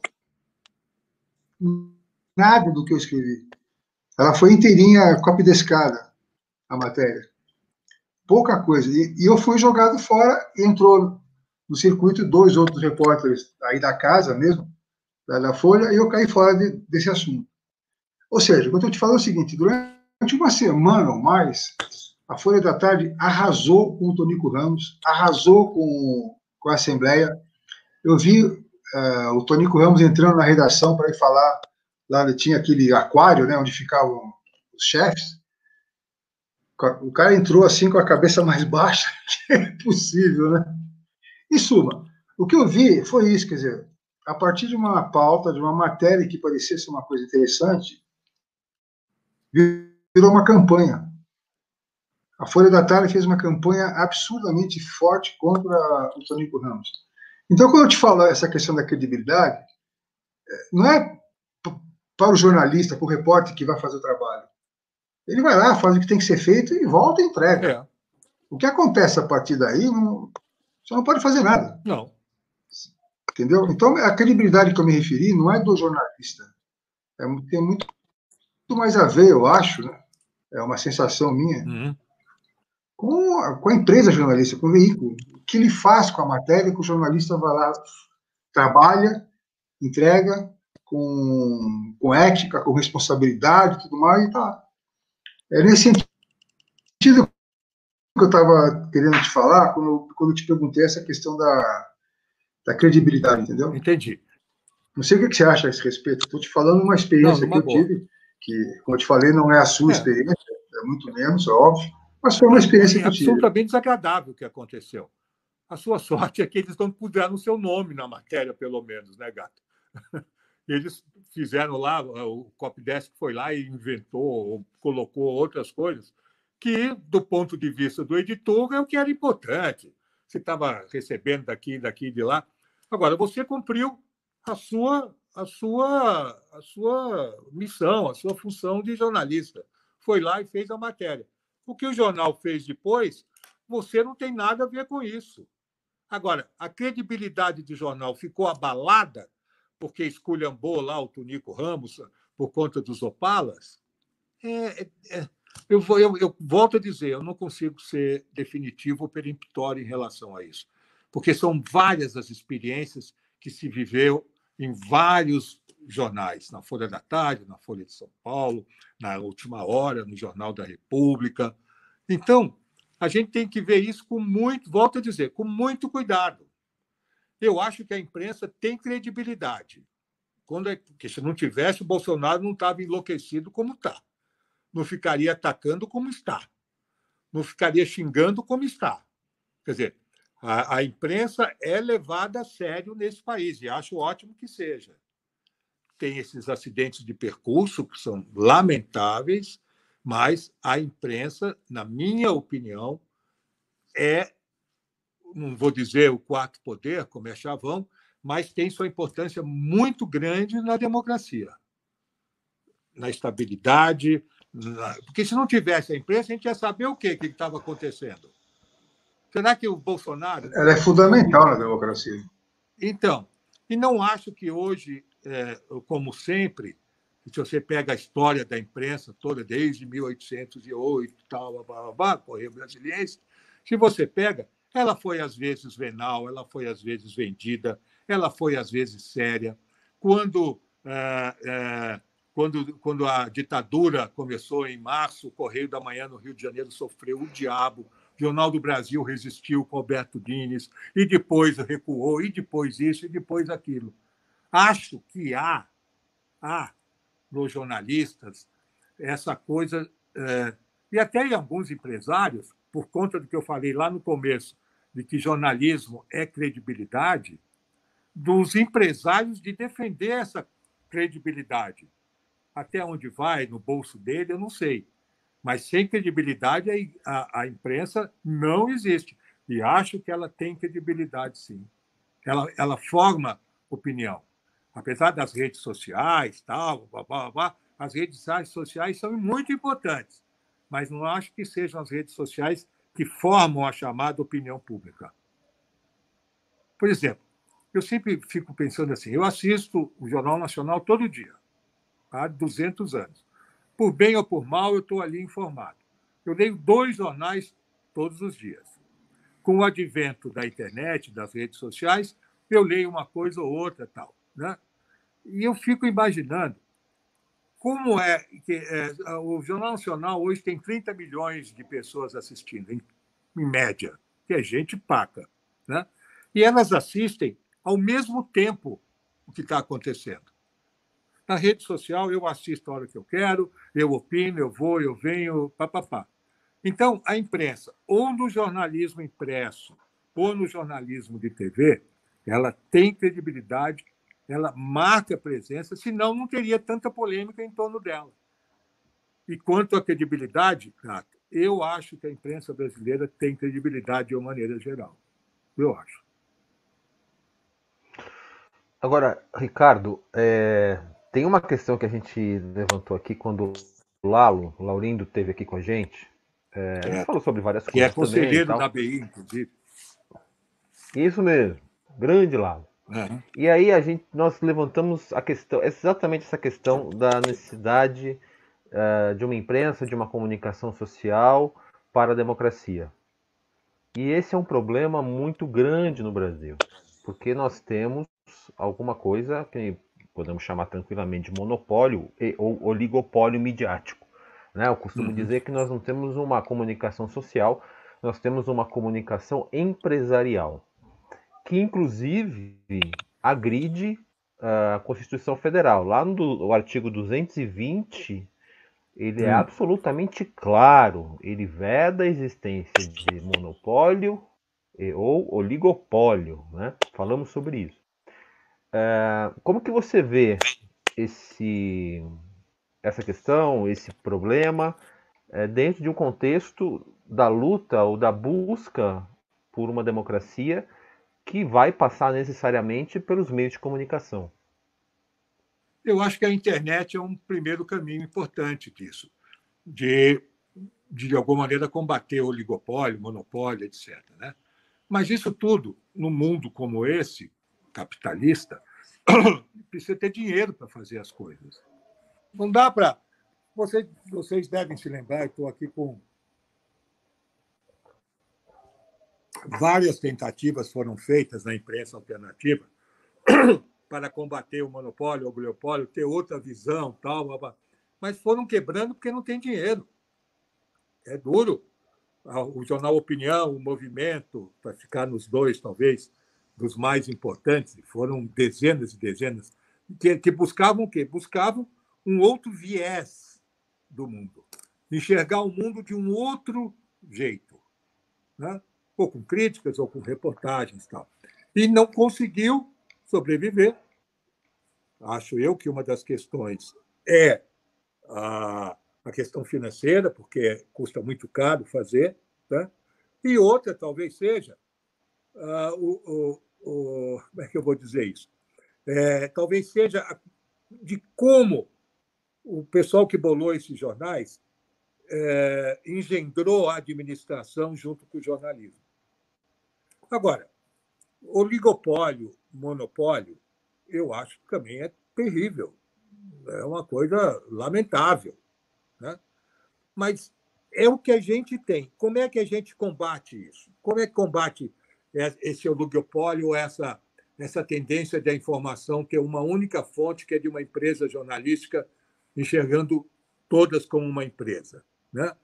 nada do que eu escrevi. Ela foi inteirinha, copy-descada, a matéria. Pouca coisa. E eu fui jogado fora e entrou no circuito 2 outros repórteres aí da casa mesmo, da Folha, e eu caí fora desse assunto. Ou seja, quando eu te falo o seguinte, durante uma semana ou mais, a Folha da Tarde arrasou com o Tonico Ramos, arrasou com a Assembleia. Eu vi o Tonico Ramos entrando na redação para ir falar, lá tinha aquele aquário, né, onde ficavam os chefes. O cara entrou assim com a cabeça mais baixa que é possível, né? Em suma, o que eu vi foi isso, quer dizer, a partir de uma pauta, de uma matéria que parecia ser uma coisa interessante, virou uma campanha. A Folha da Tarde fez uma campanha absurdamente forte contra o Tonico Ramos. Então, quando eu te falo essa questão da credibilidade, não é para o jornalista, para o repórter que vai fazer o trabalho. Ele vai lá, faz o que tem que ser feito e volta e entrega. O que acontece a partir daí, você não pode fazer nada. Não. Entendeu? Então, a credibilidade que eu me referi não é do jornalista. Tem muito mais a ver, eu acho, né? É uma sensação minha, com a empresa jornalista, com o veículo. O que ele faz com a matéria, que o jornalista vai lá, trabalha, entrega com ética, com responsabilidade e tudo mais, e tá. É nesse sentido que eu estava querendo te falar quando eu te perguntei essa questão da credibilidade, entendeu? Entendi. Não sei o que você acha a esse respeito. Estou te falando uma experiência que eu tive, que, como eu te falei, não é a sua experiência, é muito menos, é óbvio, mas foi uma experiência que eu tive. Absolutamente desagradável o que aconteceu. A sua sorte é que eles não puseram o seu nome na matéria, pelo menos, né, Gato? Eles fizeram lá, o Copdesk foi lá e inventou, colocou outras coisas que, do ponto de vista do editor, é o que era importante. Você estava recebendo daqui e de lá. Agora, você cumpriu a sua missão, a sua função de jornalista. Foi lá e fez a matéria. O que o jornal fez depois, você não tem nada a ver com isso. Agora, a credibilidade do jornal ficou abalada porque esculhambou lá o Tonico Ramos por conta dos Opalas. Eu volto a dizer, eu não consigo ser definitivo ou peremptório em relação a isso, porque são várias as experiências que se viveu em vários jornais, na Folha da Tarde, na Folha de São Paulo, na Última Hora, no Jornal da República. Então, a gente tem que ver isso com muito, volto a dizer, com muito cuidado. Eu acho que a imprensa tem credibilidade. Porque se não tivesse, o Bolsonaro não estava enlouquecido como está. Não ficaria atacando como está. não ficaria xingando como está. Quer dizer, a imprensa é levada a sério nesse país, e acho ótimo que seja. Tem esses acidentes de percurso que são lamentáveis, mas a imprensa, na minha opinião, não vou dizer o quarto poder, como é chavão, mas tem sua importância muito grande na democracia, na estabilidade. Porque se não tivesse a imprensa, a gente ia saber o que estava acontecendo. Será que o Bolsonaro... Ela é fundamental na democracia. Então, e não acho que hoje, como sempre, se você pega a história da imprensa toda, desde 1808, tal, Correio Brasiliense, se você pega, ela foi às vezes venal, ela foi às vezes vendida, ela foi às vezes séria. Quando a ditadura começou em março, o Correio da Manhã no Rio de Janeiro sofreu o diabo. O Jornal do Brasil resistiu com Alberto Dines, e depois recuou, e depois isso, e depois aquilo. Acho que há nos jornalistas essa coisa, e até em alguns empresários, por conta do que eu falei lá no começo, de que jornalismo é credibilidade, dos empresários de defender essa credibilidade. Até onde vai, no bolso dele, eu não sei. Mas sem credibilidade, a imprensa não existe. E acho que ela tem credibilidade, sim. Ela forma opinião. Apesar das redes sociais, tal, as redes sociais são muito importantes, mas não acho que sejam as redes sociais que formam a chamada opinião pública. Por exemplo, eu sempre fico pensando assim, eu assisto o Jornal Nacional todo dia, há 200 anos. Por bem ou por mal, eu estou ali informado. Eu leio 2 jornais todos os dias. Com o advento da internet, das redes sociais, eu leio uma coisa ou outra, tal, né? E eu fico imaginando como é que o Jornal Nacional hoje tem 30 milhões de pessoas assistindo, em média, que é gente paca, né? E elas assistem ao mesmo tempo o que está acontecendo. Na rede social, eu assisto a hora que eu quero, eu opino, eu vou, eu venho, papapá. Então, a imprensa, ou no jornalismo impresso, ou no jornalismo de TV, ela tem credibilidade, ela marca presença, senão não teria tanta polêmica em torno dela. E quanto à credibilidade, eu acho que a imprensa brasileira tem credibilidade de uma maneira geral. Eu acho. Agora, Ricardo, tem uma questão que a gente levantou aqui quando o Laurindo esteve aqui com a gente. A gente falou sobre várias coisas. Que é conselheiro da BI, inclusive. Isso mesmo, grande Lalo. Uhum. E aí nós levantamos a questão, exatamente essa questão da necessidade de uma imprensa, de uma comunicação social para a democracia. E esse é um problema muito grande no Brasil, porque nós temos alguma coisa que podemos chamar tranquilamente de monopólio ou oligopólio midiático, né? Eu costumo dizer que nós não temos uma comunicação social, nós temos uma comunicação empresarial, que inclusive agride a Constituição Federal. Lá no artigo 220, ele é absolutamente claro, ele veda a existência de monopólio ou oligopólio, né? Falamos sobre isso. Como que você vê essa questão, esse problema, dentro de um contexto da luta ou da busca por uma democracia que vai passar necessariamente pelos meios de comunicação? Eu acho que a internet é um primeiro caminho importante disso, de alguma maneira combater o oligopólio, monopólio, etc., né? Mas isso tudo, num mundo como esse, capitalista, precisa ter dinheiro para fazer as coisas. Não dá para... Vocês devem se lembrar, estou aqui com... Várias tentativas foram feitas na imprensa alternativa para combater o monopólio, o oligopólio, ter outra visão, tal, mas foram quebrando porque não tem dinheiro. É duro. O jornal Opinião, o Movimento, para ficar nos 2, talvez, dos mais importantes, foram dezenas e dezenas, que buscavam o quê? Buscavam um outro viés do mundo. Enxergar o mundo de um outro jeito, né? Ou com críticas, ou com reportagens e tal. E não conseguiu sobreviver. Acho eu que uma das questões é a questão financeira, porque custa muito caro fazer, né? E outra talvez seja como é que eu vou dizer isso? Talvez seja de como o pessoal que bolou esses jornais engendrou a administração junto com o jornalismo. Agora, oligopólio, monopólio, eu acho que também é terrível. É uma coisa lamentável, né? Mas é o que a gente tem. Como é que a gente combate isso? Como é que combate esse oligopólio, essa tendência da informação ter uma única fonte, que é de uma empresa jornalística, enxergando todas como uma empresa, né?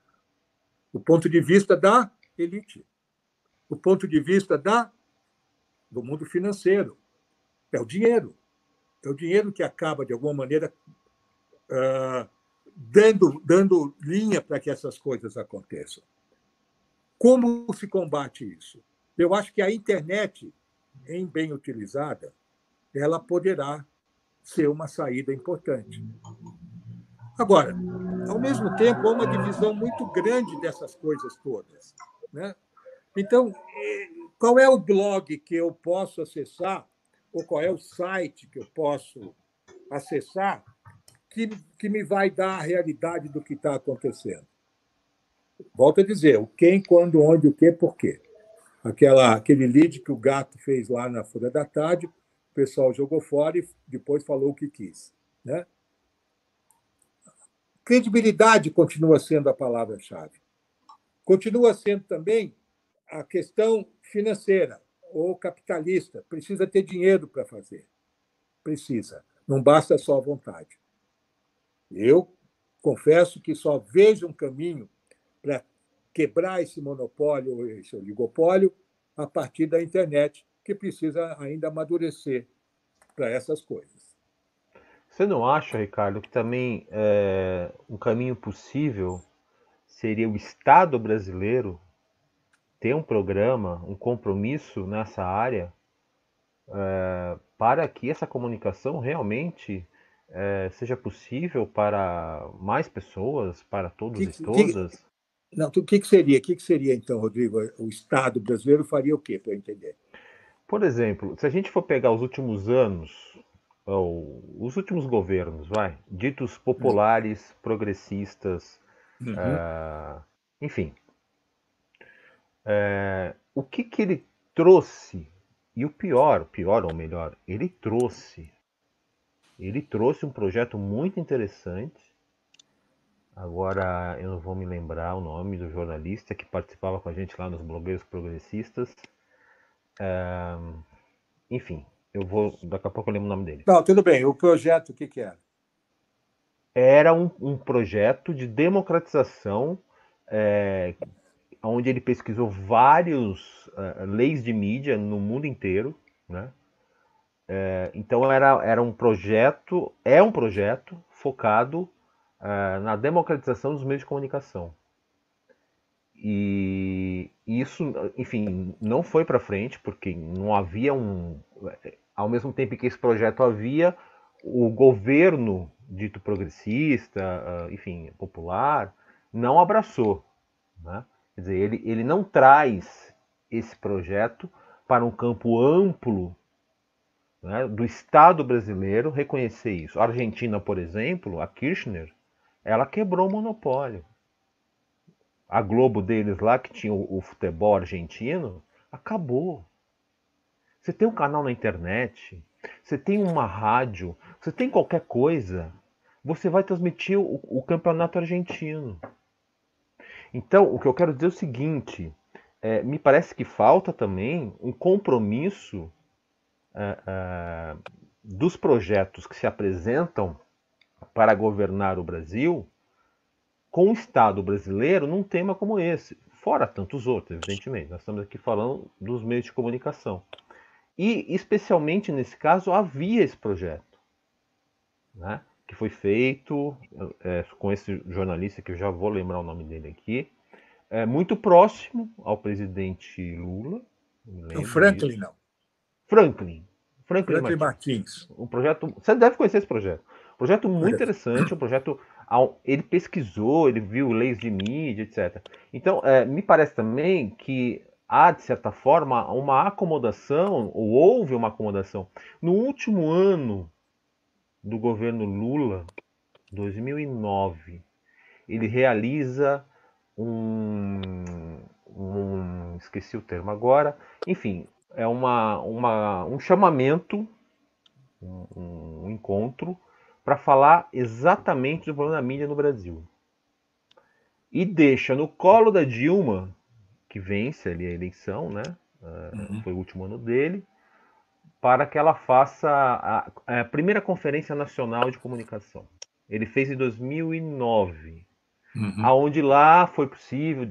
O ponto de vista da elite, o ponto de vista do mundo financeiro. É o dinheiro. É o dinheiro que acaba, de alguma maneira, dando linha para que essas coisas aconteçam. Como se combate isso? Eu acho que a internet, em bem utilizada, ela poderá ser uma saída importante. Agora, ao mesmo tempo, há uma divisão muito grande dessas coisas todas, né? Então, qual é o blog que eu posso acessar, ou qual é o site que eu posso acessar, que me vai dar a realidade do que está acontecendo? Volto a dizer, o quem, quando, onde, o quê, por quê. Aquele lead que o Gato fez lá na Folha da Tarde, o pessoal jogou fora e depois falou o que quis, né? Credibilidade continua sendo a palavra-chave. Continua sendo também a questão financeira ou capitalista. Precisa ter dinheiro para fazer. Precisa. Não basta só a vontade. Eu confesso que só vejo um caminho para quebrar esse monopólio, esse oligopólio, a partir da internet, que precisa ainda amadurecer para essas coisas. Você não acha, Ricardo, que também um caminho possível seria o Estado brasileiro ter um programa, um compromisso nessa área, para que essa comunicação realmente seja possível para mais pessoas, para todos e todas? Não, o que seria? O que seria, então, Rodrigo? O Estado brasileiro faria o quê, para eu entender? Por exemplo, se a gente for pegar os últimos anos, ou os últimos governos, ditos populares, progressistas, enfim, o que ele trouxe, e o pior ou melhor, ele trouxe um projeto muito interessante. Agora eu não vou me lembrar o nome do jornalista que participava com a gente lá nos Blogueiros Progressistas. Enfim, daqui a pouco eu lembro o nome dele. Não, tudo bem. O projeto, o que era? Era um projeto de democratização, onde ele pesquisou várias leis de mídia no mundo inteiro, né? Então era um projeto, focado na democratização dos meios de comunicação. E isso, enfim, não foi para frente, porque não havia ao mesmo tempo que esse projeto havia, o governo dito progressista, enfim, popular, não abraçou, né? Quer dizer, ele não traz esse projeto para um campo amplo, né, do Estado brasileiro reconhecer isso. A Argentina, por exemplo, a Kirchner, ela quebrou o monopólio. A Globo deles lá, que tinha o futebol argentino, acabou. Você tem um canal na internet, você tem uma rádio, você tem qualquer coisa, você vai transmitir o campeonato argentino. Então, o que eu quero dizer é o seguinte, me parece que falta também um compromisso dos projetos que se apresentam para governar o Brasil com o Estado brasileiro num tema como esse, fora tantos outros, evidentemente. Nós estamos aqui falando dos meios de comunicação. E, especialmente nesse caso, havia esse projeto, né, que foi feito com esse jornalista, que eu já vou lembrar o nome dele aqui, é muito próximo ao presidente Lula. O Franklin, disso. não. Franklin Franklin Martins. Martins. Um projeto. Você deve conhecer esse projeto. Projeto muito interessante, um projeto. Ele pesquisou, ele viu leis de mídia, etc. Então, me parece também que há, de certa forma, uma acomodação, ou houve uma acomodação. No último ano do governo Lula, 2009, ele realiza esqueci o termo agora, enfim, é um chamamento, um encontro, para falar exatamente do problema da mídia no Brasil. E deixa no colo da Dilma, que vence ali a eleição, né? Foi o último ano dele, para que ela faça a primeira Conferência Nacional de Comunicação. Ele fez em 2009, aonde lá foi possível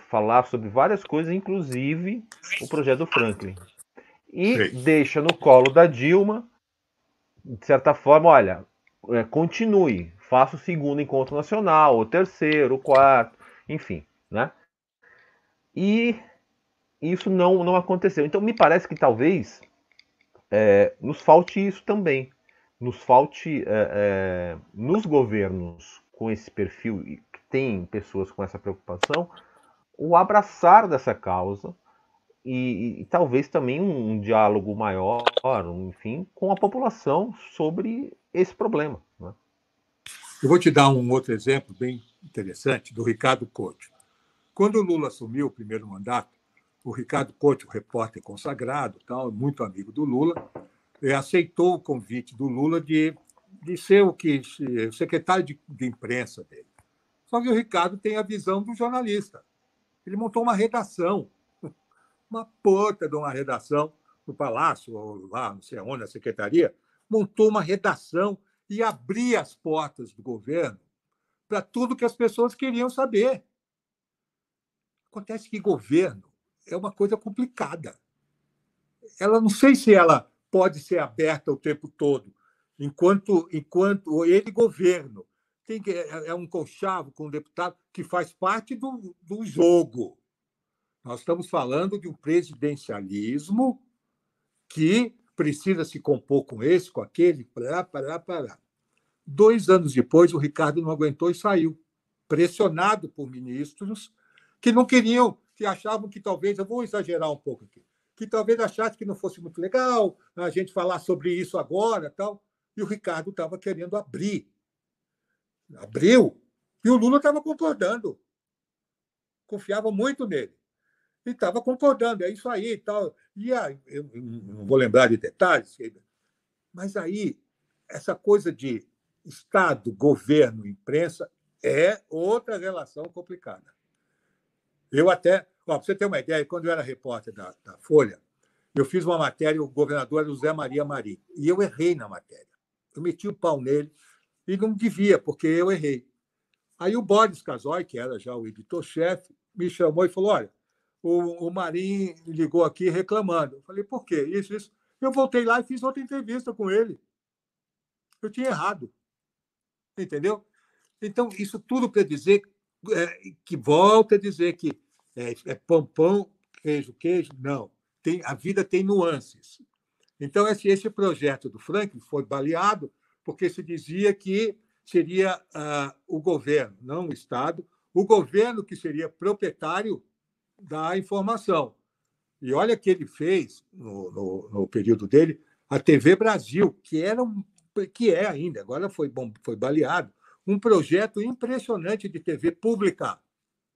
falar sobre várias coisas, inclusive o projeto do Franklin. E deixa no colo da Dilma, de certa forma, olha, continue, faça o segundo encontro nacional, o terceiro, o quarto, enfim, né? E isso não aconteceu. Então, me parece que talvez nos falte isso também. Nos falte, nos governos com esse perfil, que tem pessoas com essa preocupação, o abraçar dessa causa e talvez também um diálogo maior, enfim, com a população sobre esse problema. Né? Eu vou te dar um outro exemplo bem interessante do Ricardo Couto. Quando o Lula assumiu o primeiro mandato, o Ricardo Couto, repórter consagrado, tal, muito amigo do Lula, aceitou o convite do Lula de ser o secretário de imprensa dele. Só que o Ricardo tem a visão do jornalista. Ele montou uma redação, uma puta de uma redação no Palácio, ou lá, não sei onde, na secretaria, montou uma redação e abria as portas do governo para tudo que as pessoas queriam saber. Acontece que governo é uma coisa complicada. Ela não sei se ela pode ser aberta o tempo todo, enquanto ele governo é um conchavo com um deputado que faz parte do jogo. Nós estamos falando de um presidencialismo que precisa se compor com esse, com aquele, pará. 2 anos depois, o Ricardo não aguentou e saiu, pressionado por ministros que não queriam, que achavam que talvez, eu vou exagerar um pouco aqui, que talvez achasse que não fosse muito legal a gente falar sobre isso agora, tal. E o Ricardo estava querendo abrir. Abriu, e o Lula estava concordando. Confiava muito nele. E estava concordando, é isso aí e tal. E aí, eu não vou lembrar de detalhes, mas aí, essa coisa de Estado, governo, imprensa é outra relação complicada. Eu até, para você ter uma ideia, quando eu era repórter da Folha, eu fiz uma matéria, o governador era o Zé Maria Marim, e eu errei na matéria. Eu meti o pau nele e não devia, porque eu errei. Aí o Boris Casoy, que era já o editor-chefe, me chamou e falou: olha, o Marim ligou aqui reclamando. Eu falei: por quê? Isso. Eu voltei lá e fiz outra entrevista com ele. Eu tinha errado. Entendeu? Então, isso tudo para dizer que volta a dizer que pão, queijo. Não. A vida tem nuances. Então, esse projeto do Franklin foi baleado porque se dizia que seria o governo, não o Estado, o governo que seria proprietário da informação. E olha que ele fez, no período dele, a TV Brasil, que é ainda, agora foi baleado, um projeto impressionante de TV pública,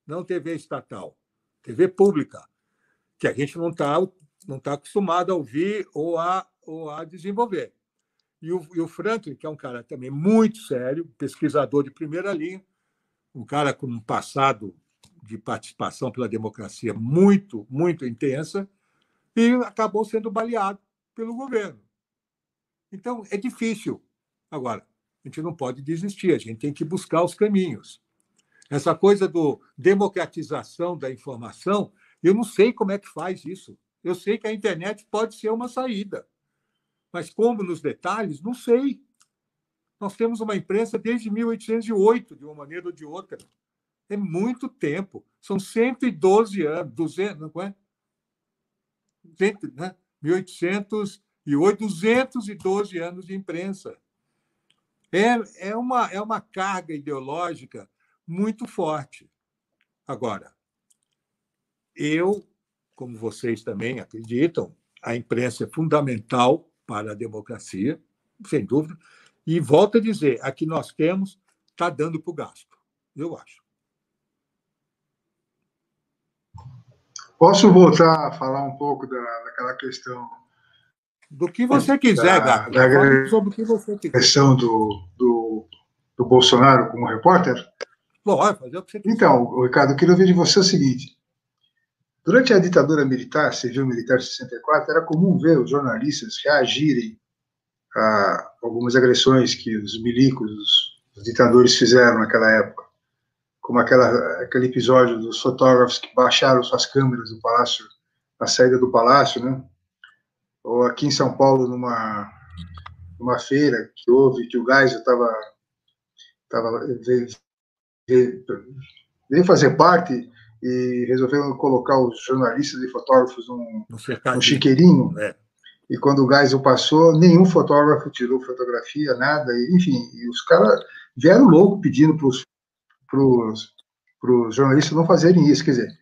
não TV estatal, TV pública, que a gente não tá acostumado a ouvir ou a desenvolver. E o Franklin, que é um cara também muito sério, pesquisador de primeira linha, um cara com um passado de participação pela democracia muito, muito intensa, e acabou sendo baleado pelo governo. Então, é difícil. Agora, a gente não pode desistir, a gente tem que buscar os caminhos. Essa coisa do democratização da informação, eu não sei como é que faz isso. Eu sei que a internet pode ser uma saída, mas como nos detalhes, não sei. Nós temos uma imprensa desde 1808, de uma maneira ou de outra. É muito tempo. São 112 anos, 200, não é? 200, né? 1808, 212 anos de imprensa. É uma carga ideológica muito forte. Agora, eu, como vocês também acreditam, a imprensa é fundamental para a democracia, sem dúvida, e volto a dizer, a que nós temos está dando para o gasto, eu acho. Posso voltar a falar um pouco daquela questão Do que você quiser, Gato. Fale sobre o que você quiser. Questão do Bolsonaro como repórter? Pode fazer o que você quiser. Então, Ricardo, eu queria ouvir de você o seguinte. Durante a ditadura militar, civil-militar de 64, era comum ver os jornalistas reagirem a algumas agressões que os milicos, os ditadores fizeram naquela época, como aquele episódio dos fotógrafos que baixaram suas câmeras do palácio, na saída do palácio, né? Ou aqui em São Paulo, numa feira que houve, que o Geisel veio fazer parte e resolveram colocar os jornalistas e fotógrafos no chiqueirinho. É. E quando o Geisel passou, nenhum fotógrafo tirou fotografia, nada. E, enfim, e os caras vieram louco pedindo para os jornalistas não fazerem isso. Quer dizer,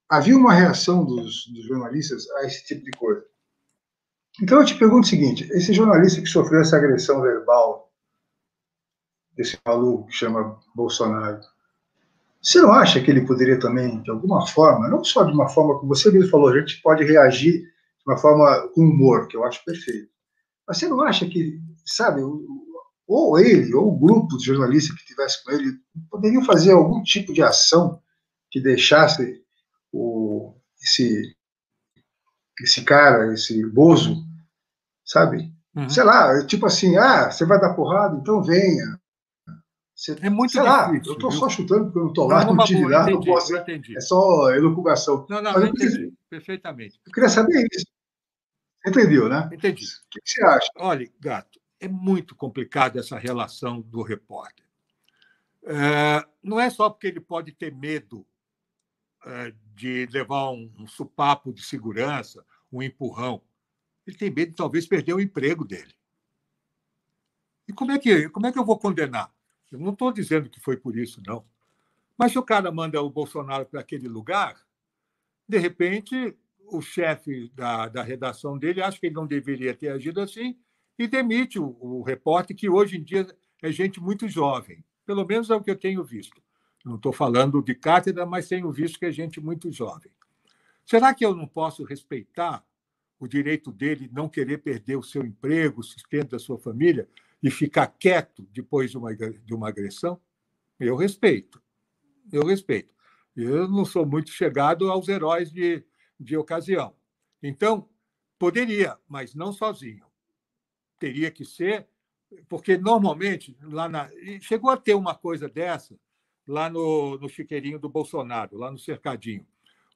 havia uma reação dos jornalistas a esse tipo de coisa. Então eu te pergunto o seguinte, esse jornalista que sofreu essa agressão verbal desse maluco que chama Bolsonaro, você não acha que ele poderia também, de alguma forma, não só de uma forma como você mesmo falou, a gente pode reagir de uma forma com humor, que eu acho perfeito, mas você não acha que, sabe, ou ele, ou o grupo de jornalistas que estivesse com ele, poderiam fazer algum tipo de ação que deixasse esse cara, esse Bozo, sabe? Sei lá, tipo assim, você vai dar porrada, então venha. É muito sei difícil. Lá, eu estou só chutando porque eu não estou lá, não tive lá, não posso. É só elucubração. Não, eu entendi, perfeitamente. Eu queria saber isso. Entendeu, né? Entendi. O que você acha? Olha, Gato, é muito complicado essa relação do repórter. Não é só porque ele pode ter medo de levar um supapo de segurança, um empurrão. Ele tem medo de talvez perder o emprego dele. E como é que eu vou condenar? Eu não estou dizendo que foi por isso, não. Mas se o cara manda o Bolsonaro para aquele lugar, de repente, o chefe da redação dele acha que ele não deveria ter agido assim e demite o repórter, que hoje em dia é gente muito jovem. Pelo menos é o que eu tenho visto. Não estou falando de cátedra, mas tenho visto que é gente muito jovem. Será que eu não posso respeitar o direito dele não querer perder o seu emprego, o sustento da sua família e ficar quieto depois de uma agressão? Eu respeito. Eu não sou muito chegado aos heróis de ocasião. Então, poderia, mas não sozinho. Teria que ser, porque normalmente, chegou a ter uma coisa dessa lá no chiqueirinho do Bolsonaro, lá no cercadinho.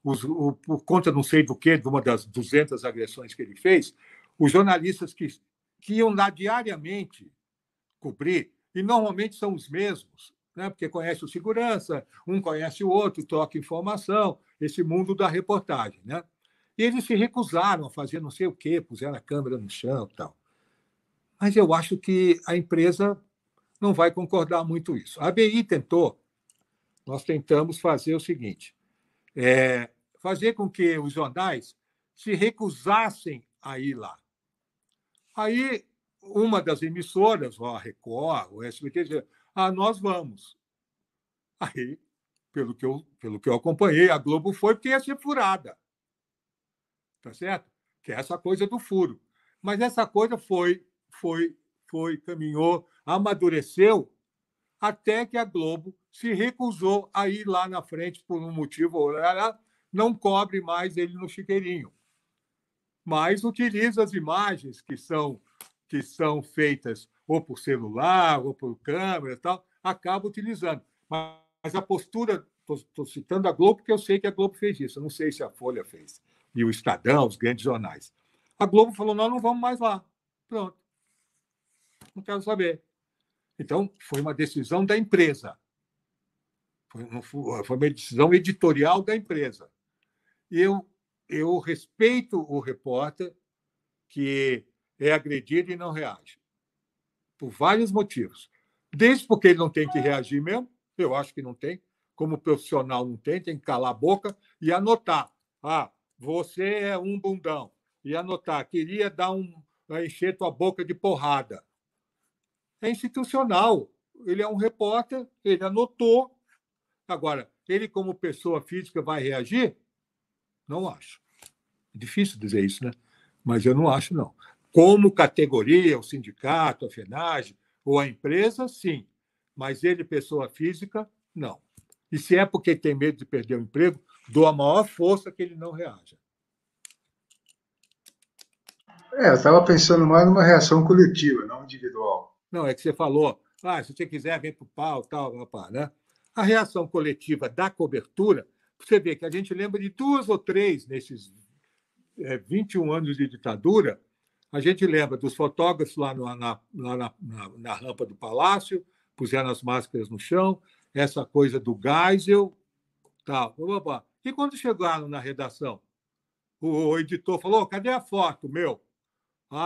Por conta não sei do que, de uma das 200 agressões que ele fez, os jornalistas que iam lá diariamente cobrir, e normalmente são os mesmos, né? Porque conhece o segurança, um conhece o outro, troca informação, esse mundo da reportagem. Né? E eles se recusaram a fazer não sei o quê, puseram a câmera no chão e tal. Mas eu acho que a empresa não vai concordar muito com isso. A ABI tentou, nós tentamos fazer o seguinte, fazer com que os jornais se recusassem a ir lá. Aí, uma das emissoras, a Record, o SBT, dizia, nós vamos. Aí, pelo que eu acompanhei, a Globo foi porque ia ser furada. Tá certo? Que é essa coisa do furo. Mas essa coisa caminhou, amadureceu, até que a Globo se recusou a ir lá na frente por um motivo, não cobre mais ele no chiqueirinho. Mas utiliza as imagens que são feitas ou por celular, ou por câmera e tal, acaba utilizando. Mas a postura, estou citando a Globo, porque eu sei que a Globo fez isso, eu não sei se a Folha fez, e o Estadão, os grandes jornais. A Globo falou, nós não vamos mais lá. Pronto. Não quero saber. Então, foi uma decisão da empresa. Foi uma decisão editorial da empresa. Eu respeito o repórter que é agredido e não reage, por vários motivos. Desde porque ele não tem que reagir mesmo, eu acho que não tem, como profissional não tem que calar a boca e anotar. Você é um bundão. E anotar, queria encher tua boca de porrada. É institucional. Ele é um repórter, ele anotou. Agora, ele, como pessoa física, vai reagir? Não acho. É difícil dizer isso, né? Mas eu não acho, não. Como categoria, o sindicato, a FENAGE ou a empresa, sim. Mas ele, pessoa física, não. E se é porque tem medo de perder o emprego, dou a maior força que ele não reaja. Eu estava pensando mais numa reação coletiva, não individual. Não, é que você falou, se você quiser, vem para o pau, tal, né? A reação coletiva da cobertura, você vê que a gente lembra de 2 ou 3 nesses 21 anos de ditadura, a gente lembra dos fotógrafos lá na rampa do Palácio, puseram as máscaras no chão, essa coisa do Geisel, tal. E quando chegaram na redação, o editor falou, cadê a foto, meu?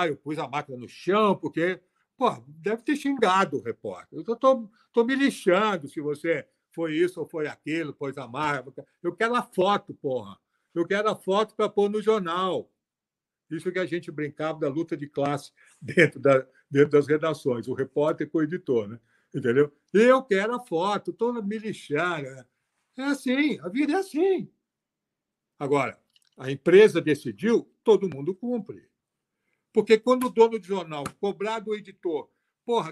Eu pus a máquina no chão, porque... deve ter xingado o repórter. Eu estou me lixando se você foi isso ou foi aquilo, pôs a marca. Eu quero a foto, porra. Eu quero a foto para pôr no jornal. Isso que a gente brincava da luta de classe dentro das redações, o repórter com o editor, né? Entendeu? Eu quero a foto, estou me lixando. É assim, a vida é assim. Agora, a empresa decidiu, todo mundo cumpre. Porque quando o dono do jornal cobrar do editor,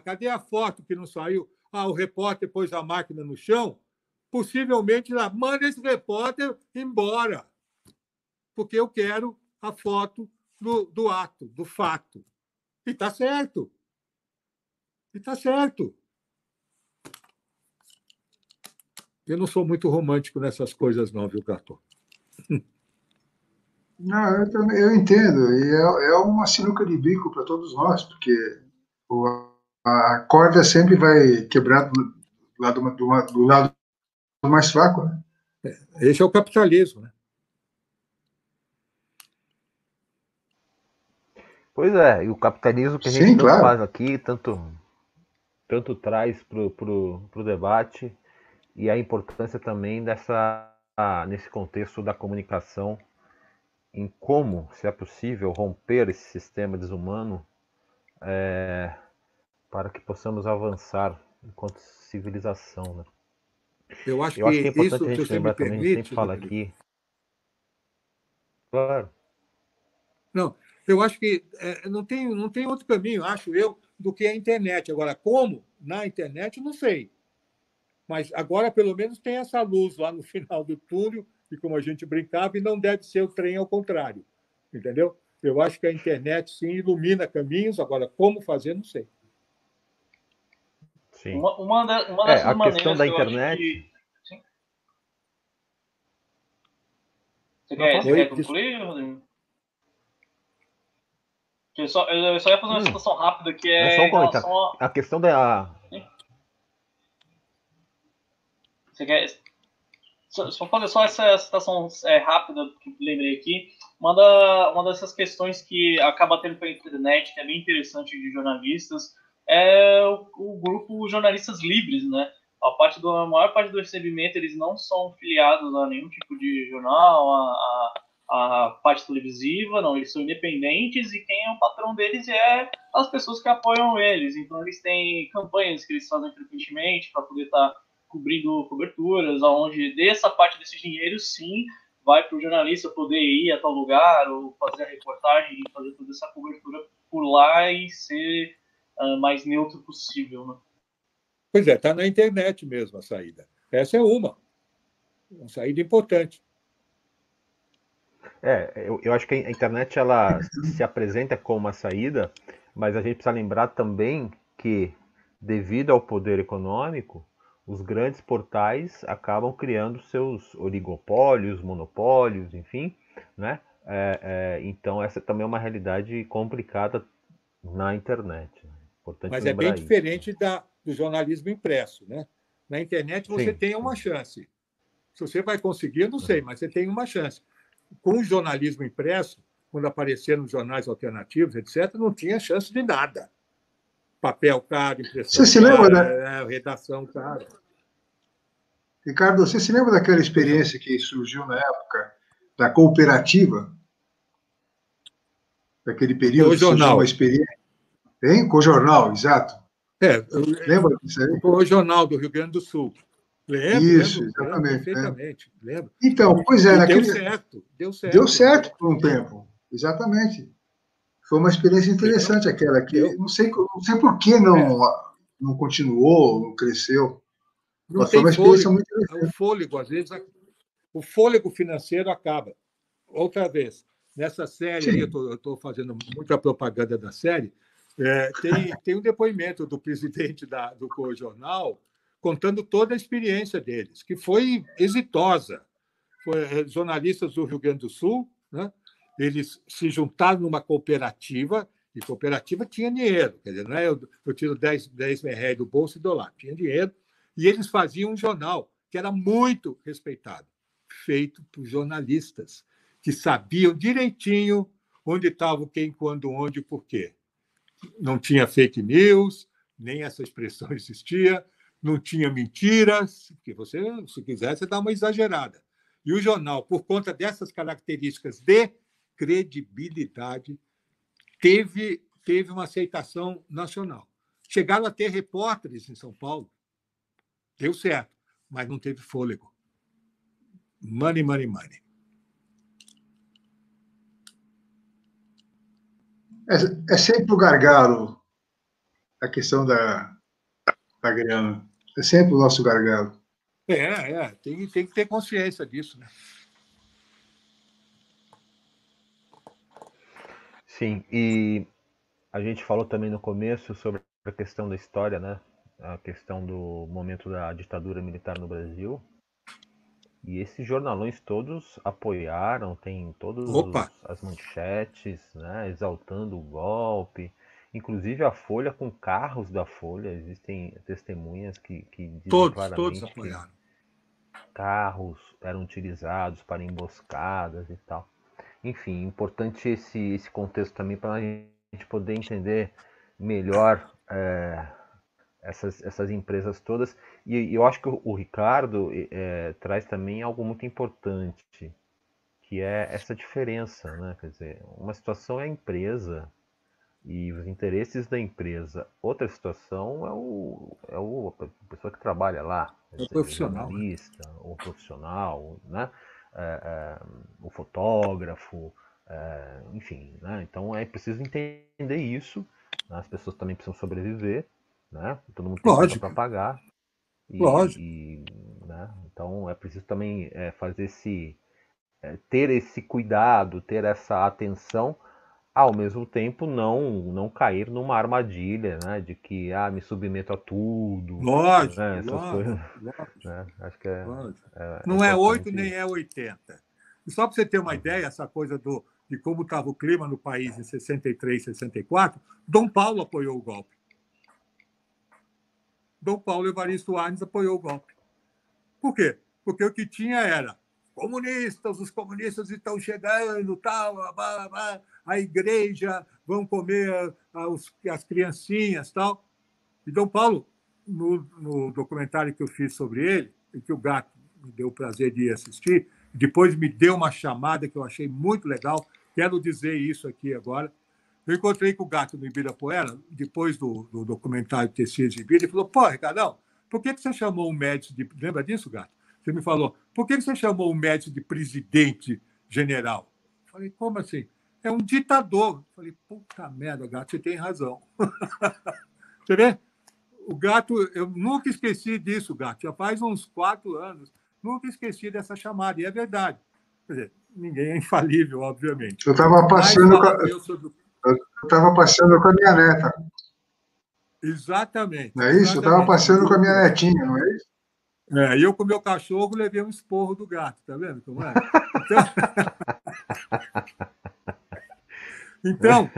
cadê a foto que não saiu? O repórter pôs a máquina no chão, possivelmente lá, manda esse repórter embora. Porque eu quero a foto do ato, do fato. E está certo. Eu não sou muito romântico nessas coisas, não, viu, Cartor? Não, eu entendo. E é uma sinuca de bico para todos nós, porque a corda sempre vai quebrar do lado mais fraco. Né? Esse é o capitalismo, né? Pois é, e o capitalismo que a gente tanto faz aqui, tanto traz pro debate, e a importância também nesse contexto da comunicação, em como, se é possível, romper esse sistema desumano para que possamos avançar enquanto civilização. Né? Eu acho que é importante isso, a gente lembrar também, a gente sempre fala aqui. Claro. Não, eu acho que não tem outro caminho, acho eu, do que a internet. Agora, como? Na internet, não sei. Mas agora, pelo menos, tem essa luz lá no final do túnel, e como a gente brincava, e não deve ser o trem ao contrário. Entendeu? Eu acho que a internet, sim, ilumina caminhos. Agora, como fazer, não sei. Sim. Uma dessas a maneiras questão da que eu internet... acho que... Sim. Você quer concluir, Rodrigo? Eu só ia fazer uma situação rápida que só um em relação a questão da... Você quer... Só fazer só essa citação rápida que lembrei aqui. Uma dessas questões que acaba tendo pela internet, que é bem interessante de jornalistas, é o grupo Jornalistas Livres, né? A maior parte do recebimento, eles não são filiados a nenhum tipo de jornal, a parte televisiva, não, eles são independentes e quem é o patrão deles é as pessoas que apoiam eles. Então eles têm campanhas que eles fazem frequentemente para poder estar cobrindo coberturas, onde dessa parte desse dinheiro, sim, vai para o jornalista poder ir a tal lugar ou fazer a reportagem e fazer toda essa cobertura por lá e ser mais neutro possível, né? Pois é, está na internet mesmo a saída. Essa é uma saída importante. Eu acho que a internet ela se apresenta como uma saída, mas a gente precisa lembrar também que, devido ao poder econômico, os grandes portais acabam criando seus oligopólios, monopólios, enfim, né? Então essa também é uma realidade complicada na internet. Importante Mas lembrar é bem isso. diferente do jornalismo impresso, né? Na internet você Sim. tem uma chance. Se você vai conseguir, eu não sei, mas você tem uma chance. Com o jornalismo impresso, quando apareceram os jornais alternativos, etc., não tinha chance de nada. Papel caro, Você impressão se lembra, cara, redação cara. Ricardo, você se lembra daquela experiência que surgiu na época da cooperativa? Daquele Com período o que surgiu uma jornal. experiência? Hein? Com o jornal, exato. Lembra disso aí? Com o jornal do Rio Grande do Sul. Isso, Lembro exatamente. perfeitamente. Lembro. Então, pois é, E naquele... deu Deu certo. certo por um tempo, exatamente. Foi uma experiência interessante aquela, que não sei por que não continuou, não cresceu, Não mas foi tem uma experiência fôlego. muito O interessante. fôlego, às vezes, o fôlego financeiro acaba. Outra vez, nessa série aí, Sim, eu estou fazendo muita propaganda da série, tem um depoimento do presidente do Corjornal contando toda a experiência deles, que foi exitosa. Jornalistas do Rio Grande do Sul, né? Eles se juntaram numa cooperativa, e cooperativa tinha dinheiro, quer dizer, não é eu tiro 10 reais do bolso e dou lá, tinha dinheiro, e eles faziam um jornal que era muito respeitado, feito por jornalistas, que sabiam direitinho onde estava quem, quando, onde e por quê. Não tinha fake news, nem essa expressão existia, não tinha mentiras, porque você, se quiser, você dá uma exagerada. E o jornal, por conta dessas características de credibilidade, teve uma aceitação nacional. Chegaram a ter repórteres em São Paulo, deu certo, mas não teve fôlego. Money, money, money. é sempre o gargalo, a questão da grana. É sempre o nosso gargalo. Tem que ter consciência disso, né? Sim, e a gente falou também no começo sobre a questão da história, né? A questão do momento da ditadura militar no Brasil. E esses jornalões todos apoiaram, tem todas Opa, as manchetes, né, exaltando o golpe. Inclusive a Folha com carros da Folha, existem testemunhas que dizem todos claramente que apoiaram. carros eram utilizados para emboscadas e tal. Enfim, importante esse contexto também para a gente poder entender melhor essas empresas todas. E eu acho que o Ricardo traz também algo muito importante, que é essa diferença, né? Quer dizer, uma situação é a empresa e os interesses da empresa, outra situação a pessoa que trabalha lá, quer É dizer, o profissional, né? jornalista, o profissional, né? O fotógrafo, enfim, né? Então é preciso entender isso, né? As pessoas também precisam sobreviver, né? Todo mundo tem conta para Lógico, pagar lógico. né? Então é preciso também fazer ter esse cuidado, ter essa atenção, ao mesmo tempo não cair numa armadilha, né? De que me submeto a tudo, né? Essas coisas, Lógico. né? Acho que é, Lógico. é, é Não é 8 importante nem isso. é 80. E só para você ter uma Uhum. ideia, essa coisa de como estava o clima no país em 63, 64, Dom Paulo apoiou o golpe. Dom Paulo Evaristo Arnes apoiou o golpe. Por quê? Porque o que tinha era os comunistas estão chegando, tal, blá, blá, a igreja, vão comer as criancinhas, tal. E Dom Paulo, no documentário que eu fiz sobre ele, e que o Gato me deu o prazer de ir assistir, depois me deu uma chamada que eu achei muito legal, quero dizer isso aqui agora. Eu encontrei com o Gato no Ibirapuera, depois do documentário ter sido exibido, ele falou: pô, Ricardão, por que você chamou um médico de. Lembra disso, Gato? Você me falou: por que você chamou um médico de presidente general? Eu falei: como assim? É um ditador. Eu falei: puta merda, Gato, você tem razão. Você vê? O Gato, eu nunca esqueci disso, Gato. Já faz uns 4 anos. Nunca esqueci dessa chamada, e é verdade. Quer dizer, ninguém é infalível, obviamente. Eu estava Mas passando, falando eu sobre. eu tava passando com a minha neta, Exatamente, não é isso? Eu estava exatamente. passando com a minha netinha, não é isso? E eu, com o meu cachorro, levei um esporro do gato, tá vendo como é? Então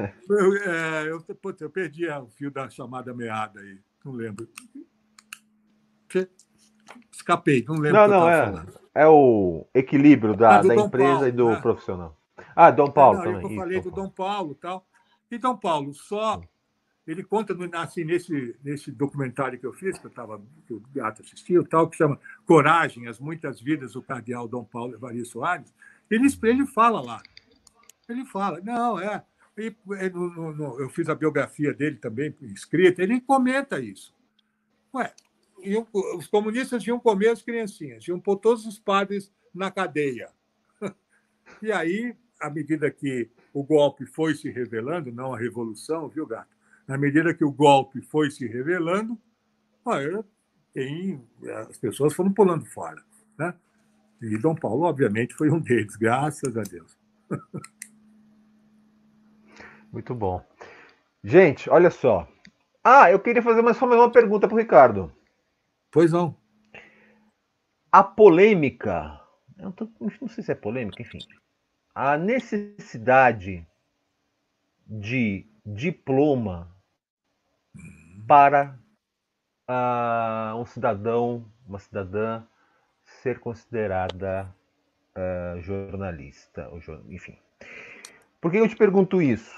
eu perdi o fio da chamada meada aí, não lembro. Escapei, não lembro o Não, que eu não, estava falando. é o equilíbrio da Do Dom empresa Paulo, e do né? profissional. Ah, Dom Paulo Não, eu também. falei Isso, do Dom Dom Paulo e tal. E Dom Paulo, ele conta assim, nesse documentário que eu fiz, que o Gato assistiu, tal, que chama Coragem, As Muitas Vidas do Cardeal Dom Paulo Evaristo Soares. Ele fala lá. Ele fala, não, eu fiz a biografia dele também, escrita, ele comenta isso. Ué, os comunistas iam comer as criancinhas, iam pôr todos os padres na cadeia. E aí, à medida que o golpe foi se revelando, não a revolução, viu, Gato? Na medida que o golpe foi se revelando, olha, as pessoas foram pulando fora. Né? E Dom Paulo, obviamente, foi um deles, graças a Deus. muito bom. Gente, olha só. Ah, eu queria fazer só mais uma pergunta para o Ricardo. Pois não. A polêmica, não sei se é polêmica, enfim. A necessidade de diploma para um cidadão, uma cidadã ser considerada jornalista, enfim. Por que eu te pergunto isso?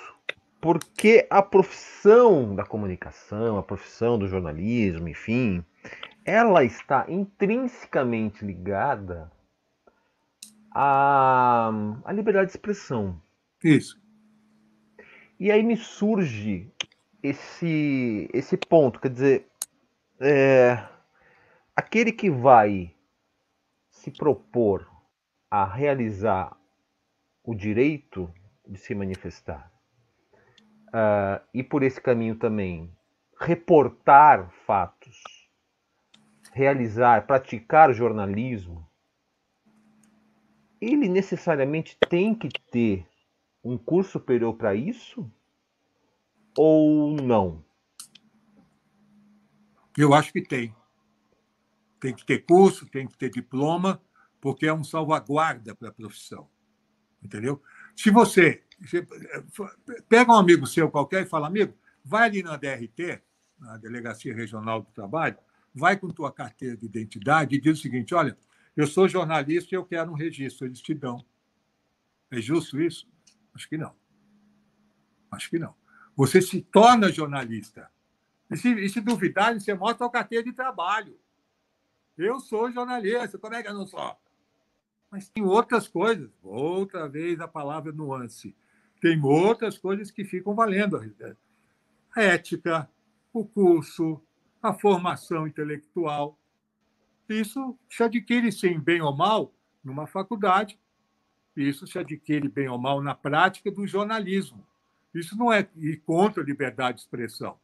Porque a profissão da comunicação, a profissão do jornalismo, enfim, ela está intrinsecamente ligada à liberdade de expressão. Isso. E aí me surge esse ponto, quer dizer, aquele que vai se propor a realizar o direito de se manifestar e por esse caminho também reportar fatos, praticar jornalismo, ele necessariamente tem que ter um curso superior para isso ou não? Eu acho que tem. Tem que ter curso, tem que ter diploma, porque é um salvaguarda para a profissão. Entendeu? Se você pega um amigo seu qualquer e fala, amigo, vai ali na DRT, na Delegacia Regional do Trabalho, vai com tua carteira de identidade e diz o seguinte, olha, eu sou jornalista e eu quero um registro. Eles te dão. É justo isso? Acho que não. Acho que não. Você se torna jornalista. E se duvidar, você mostra a carteira de trabalho. Eu sou jornalista, como é que eu não sou? Mas tem outras coisas. Outra vez a palavra nuance. Tem outras coisas que ficam valendo. A ética, o curso, a formação intelectual. Isso se adquire, sim, bem ou mal, numa faculdade. Isso se adquire, bem ou mal, na prática do jornalismo. Isso não é ir contra a liberdade de expressão.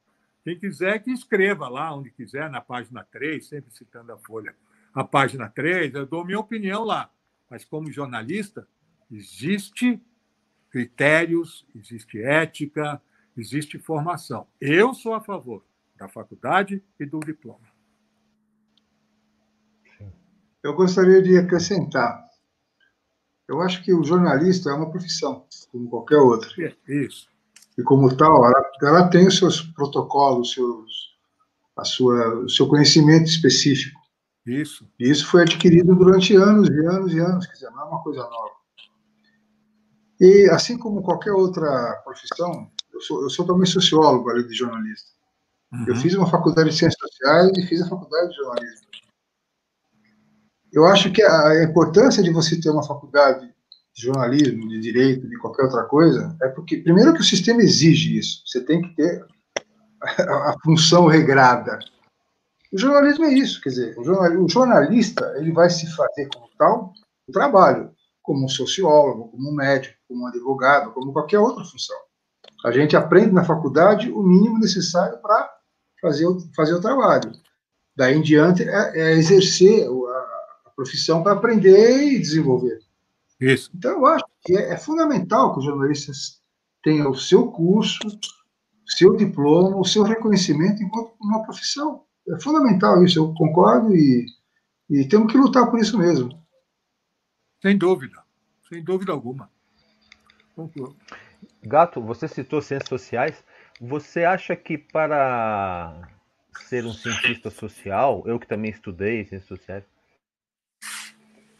Quem quiser que escreva lá, onde quiser, na página 3, sempre citando a Folha. A página 3, eu dou minha opinião lá. Mas, como jornalista, existe critérios, existe ética, existe formação. Eu sou a favor da faculdade e do diploma. Eu gostaria de acrescentar. Eu acho que o jornalista é uma profissão, como qualquer outra. Isso. E, como tal, ela tem os seus protocolos, o seu conhecimento específico. Isso. E isso foi adquirido durante anos e anos e anos, quer dizer, não é uma coisa nova. E, assim como qualquer outra profissão, eu sou também sociólogo, além de jornalista. Uhum. Eu fiz uma faculdade de Ciências Sociais e fiz a faculdade de jornalismo. Eu acho que a importância de você ter uma faculdade de jornalismo, de direito, de qualquer outra coisa, é porque, primeiro, que o sistema exige isso. Você tem que ter a função regrada. O jornalismo é isso, quer dizer, o jornalista ele vai se fazer como tal o trabalho, como um sociólogo, como um médico, como um advogado, como qualquer outra função. A gente aprende na faculdade o mínimo necessário para fazer o trabalho. Daí em diante é exercer a profissão para aprender e desenvolver. Isso. Então eu acho que é fundamental que os jornalistas tenham o seu curso, o seu diploma, o seu reconhecimento enquanto uma profissão. É fundamental isso, eu concordo e temos que lutar por isso mesmo. Sem dúvida alguma. Concordo. Gato, você citou ciências sociais. Você acha que para ser um cientista social, eu que também estudei ciências sociais,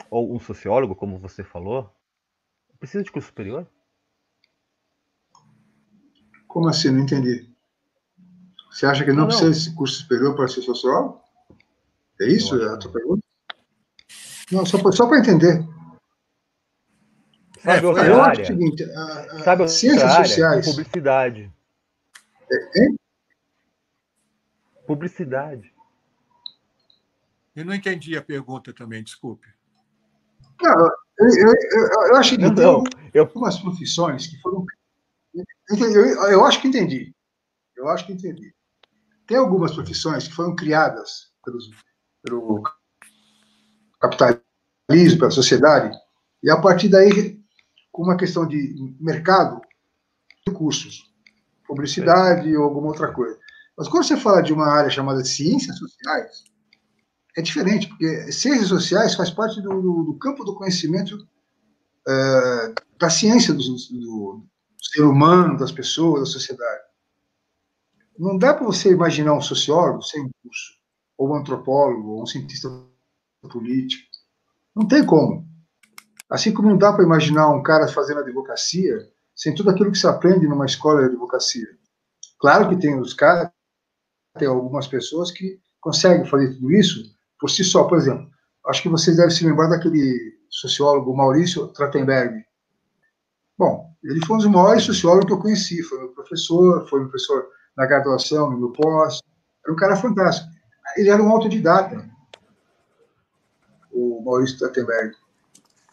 ou um sociólogo, como você falou, precisa de curso superior? Como assim? Não entendi. Você acha que não Não, precisa não. de curso superior para ser sociólogo? É Eu isso acho a que tua não. pergunta? Não, só para entender. Sabe Foi outra Eu essa. acho o área? seguinte: Sabe outra ciências área? sociais. Publicidade. Hein? Publicidade. Eu não entendi a pergunta também, desculpe. Não, eu acho que Não, tem não. algumas profissões que foram. Eu acho que entendi. Eu acho que entendi. Tem algumas profissões que foram criadas pelo capitalismo, pela sociedade, e a partir daí, com uma questão de mercado, recursos, publicidade ou alguma outra coisa. Mas quando você fala de uma área chamada de ciências sociais, é diferente, porque ciências sociais faz parte do campo do conhecimento da ciência do ser humano, das pessoas, da sociedade. Não dá para você imaginar um sociólogo sem um curso, ou um antropólogo, ou um cientista político. Não tem como. Assim como não dá para imaginar um cara fazendo advocacia sem tudo aquilo que se aprende numa escola de advocacia. Claro que tem os caras, tem algumas pessoas que conseguem fazer tudo isso por si só. Por exemplo, acho que vocês devem se lembrar daquele sociólogo Maurício Trachtenberg. Bom, ele foi um dos maiores sociólogos que eu conheci. Foi meu professor na graduação, no meu pós. Era um cara fantástico. Ele era um autodidata, o Maurício Trachtenberg.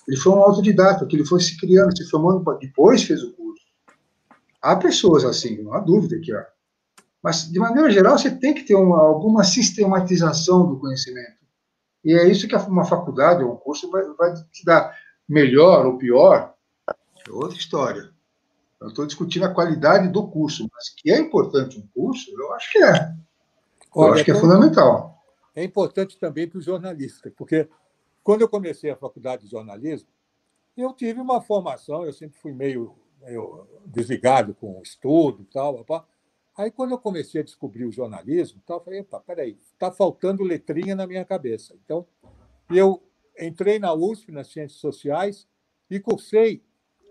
Ele foi um autodidata, que ele foi se criando, se formando, depois fez o curso. Há pessoas assim, não há dúvida que há. Mas, de maneira geral, você tem que ter alguma sistematização do conhecimento. E é isso que uma faculdade ou um curso vai te dar. Melhor ou pior, é outra história. Eu estou discutindo a qualidade do curso, mas que é importante um curso, eu acho que é. Eu Olha, acho que é fundamental. é importante também para o jornalista, porque quando eu comecei a faculdade de jornalismo, eu tive uma formação, eu sempre fui meio desligado com o estudo e tal. Papá. Aí, quando eu comecei a descobrir o jornalismo, tal, eu falei, epa, peraí, está faltando letrinha na minha cabeça. Então, eu entrei na USP, nas Ciências Sociais, e cursei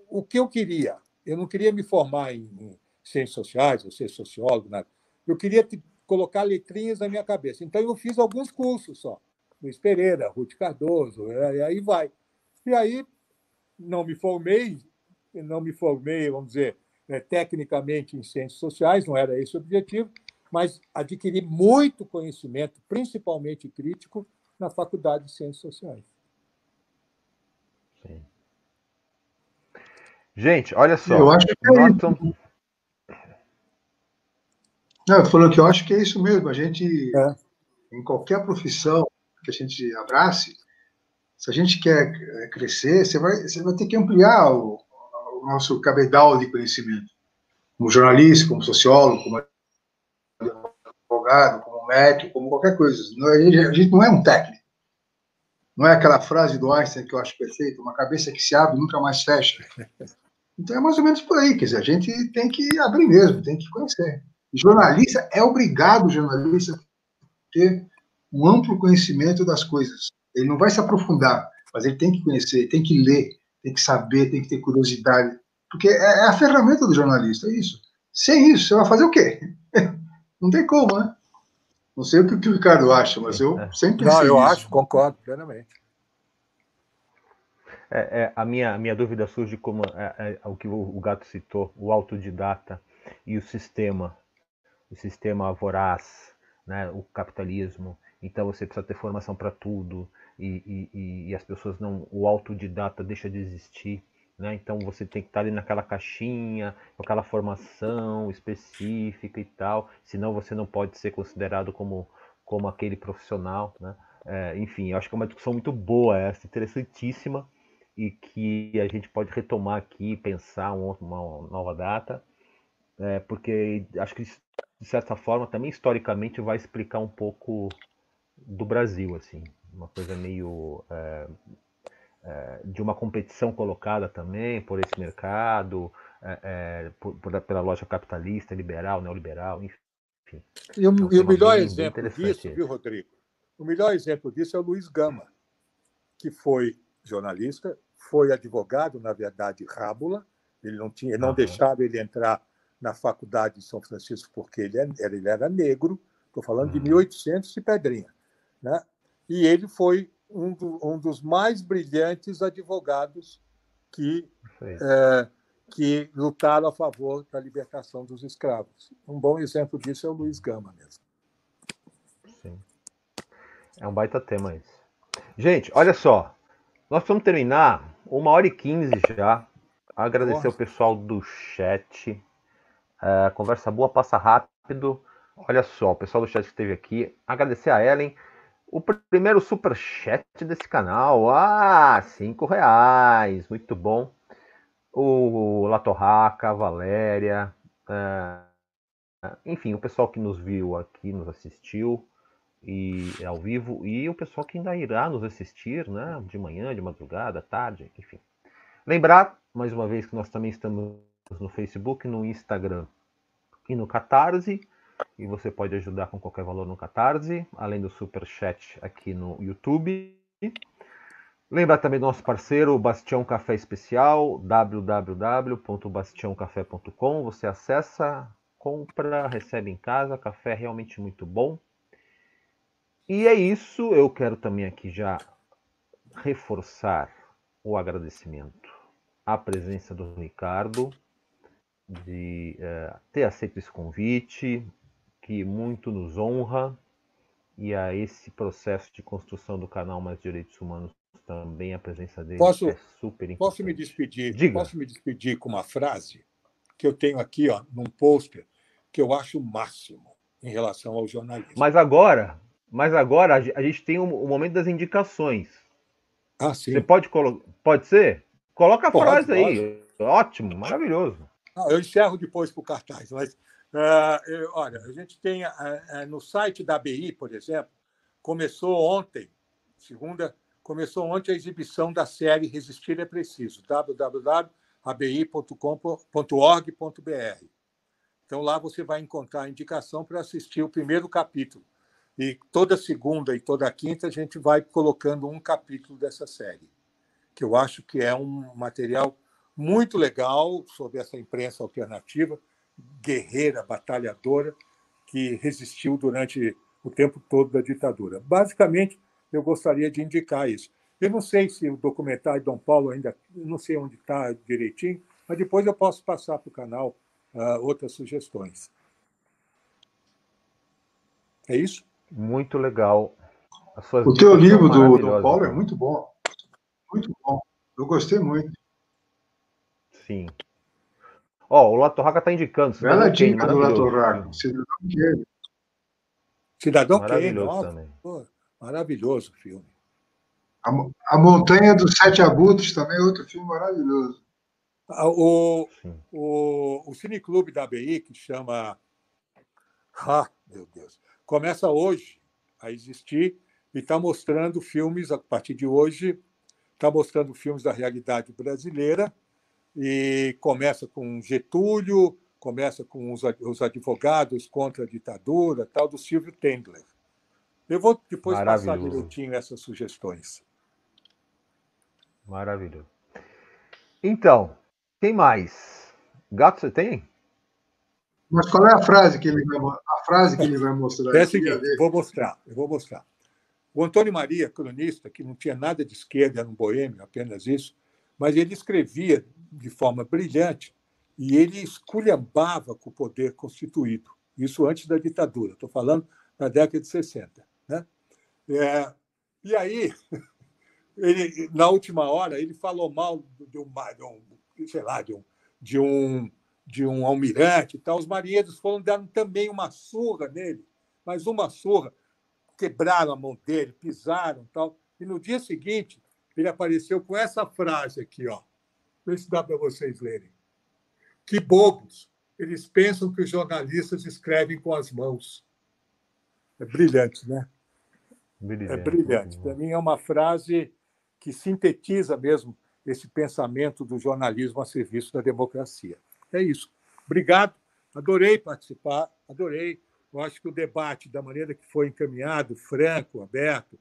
o que eu queria. Eu não queria me formar em Ciências Sociais, ou ser sociólogo, nada. Eu queria colocar letrinhas na minha cabeça. Então, eu fiz alguns cursos só. Luiz Pereira, Ruth Cardoso, e aí vai. E aí, não me formei, vamos dizer, tecnicamente em ciências sociais, não era esse o objetivo, mas adquiri muito conhecimento, principalmente crítico, na Faculdade de Ciências Sociais. Sim. Gente, olha Eu só. acho que é Nós isso. estamos. Não, eu falando que eu acho que é isso mesmo. A gente, É. em qualquer profissão que a gente abrace, se a gente quer crescer, você vai ter que ampliar o nosso cabedal de conhecimento. Como jornalista, como sociólogo, como advogado, como médico, como qualquer coisa. A gente não é um técnico. Não é aquela frase do Einstein que eu acho perfeita, uma cabeça que se abre nunca mais fecha. Então é mais ou menos por aí, quer dizer, a gente tem que abrir mesmo, tem que conhecer. E jornalista é obrigado, o jornalista, a ter um amplo conhecimento das coisas. Ele não vai se aprofundar, mas ele tem que conhecer, tem que ler, tem que saber, tem que ter curiosidade, porque é a ferramenta do jornalista, é isso. Sem isso, você vai fazer o quê? Não tem como, né? Não sei o que o Ricardo acha, mas eu sempre Não, pensei eu nisso. acho, concordo plenamente. A minha dúvida surge como o que o Gato citou, o autodidata e o sistema voraz, né, o capitalismo. Então você precisa ter formação para tudo e as pessoas não, o autodidata deixa de existir, né? Então você tem que estar ali naquela caixinha, com aquela formação específica e tal, senão você não pode ser considerado como aquele profissional, né? Enfim, eu acho que é uma discussão muito boa essa, interessantíssima e que a gente pode retomar aqui, pensar uma nova data, porque acho que de certa forma também historicamente vai explicar um pouco do Brasil, assim, uma coisa meio de uma competição colocada também por esse mercado, pela lógica capitalista, liberal, neoliberal, enfim. enfim. E o melhor bem exemplo disso, interessante viu, Rodrigo? O melhor exemplo disso é o Luiz Gama, que foi jornalista, foi advogado, na verdade, rábula. Ele não deixava ele entrar na faculdade de São Francisco porque ele era negro. Estou falando de 1800 e pedrinha, né? E ele foi um dos mais brilhantes advogados que lutaram a favor da libertação dos escravos. Um bom exemplo disso é o Luiz Gama mesmo. Sim. É um baita tema esse. Gente, olha só. Nós vamos terminar 1h15 já. Agradecer o pessoal do chat. A conversa boa passa rápido. Olha só, o pessoal do chat que esteve aqui. Agradecer a Ellen. O primeiro superchat desse canal. R$5. Muito bom. O Latorraca, a Valéria. Enfim, o pessoal que nos viu aqui, nos assistiu e ao vivo. E o pessoal que ainda irá nos assistir, né? De manhã, de madrugada, tarde, enfim. Lembrar, mais uma vez, que nós também estamos no Facebook, no Instagram e no Catarse. E você pode ajudar com qualquer valor no Catarse, além do Superchat aqui no YouTube. Lembrar também do nosso parceiro, o Bastião Café Especial, www.bastiãocafé.com. Você acessa, compra, recebe em casa, café realmente muito bom. E é isso, eu quero também aqui já reforçar o agradecimento à presença do Ricardo, de ter aceito esse convite, que muito nos honra, e a esse processo de construção do canal Mais Direitos Humanos também a presença dele é super importante. Posso me despedir? Diga. Posso me despedir com uma frase que eu tenho aqui, num pôster, que eu acho o máximo em relação ao jornalismo. Mas agora a gente tem o momento das indicações. Sim. Você pode ser? Coloca a frase aí. Lógico. Ótimo, maravilhoso. Eu encerro depois para o cartaz, mas olha, a gente tem no site da ABI, por exemplo, começou ontem a exibição da série Resistir é Preciso, www.abi.com.org.br. Então, lá você vai encontrar a indicação para assistir o primeiro capítulo. E toda segunda e toda quinta a gente vai colocando um capítulo dessa série, que eu acho que é um material muito legal sobre essa imprensa alternativa, guerreira, batalhadora, que resistiu durante o tempo todo da ditadura. Basicamente, eu gostaria de indicar isso. Eu não sei se o documentário de Dom Paulo ainda, não sei onde está direitinho, mas depois eu posso passar para o canal outras sugestões. É isso? Muito legal. O teu livro do Dom Paulo é muito bom. Muito bom. Eu gostei muito. Sim. O Latorraca está indicando. Bela dica do Latorraca. Cidadão maravilhoso Kane. Também. Pô, maravilhoso o filme. A Montanha dos Sete Abutres também é outro filme maravilhoso. O Cineclube da ABI, que chama... meu Deus. Começa hoje a existir e está mostrando filmes, a partir de hoje, está mostrando filmes da realidade brasileira e começa com Getúlio, começa com os advogados contra a ditadura, tal, do Silvio Tendler. Eu vou depois passar direitinho essas sugestões. Maravilhoso. Então, quem mais? Gato, você tem? Mas qual é a frase que ele vai mostrar? É a seguinte, eu vou mostrar. O Antônio Maria, cronista, que não tinha nada de esquerda, era um boêmio, apenas isso, mas ele escrevia de forma brilhante e ele esculhambava com o poder constituído. Isso antes da ditadura, estou falando na década de 60. Né? E aí, ele, na última hora, ele falou mal de um almirante e tal. Os marinheiros deram também uma surra nele, mas uma surra. Quebraram a mão dele, pisaram tal. E no dia seguinte, ele apareceu com essa frase aqui, ó. Vê se dá para vocês lerem. Que bobos! Eles pensam que os jornalistas escrevem com as mãos. É brilhante, né? É brilhante. Para mim, é uma frase que sintetiza mesmo esse pensamento do jornalismo a serviço da democracia. É isso. Obrigado. Adorei participar. Adorei Eu acho que o debate, da maneira que foi encaminhado, franco, aberto,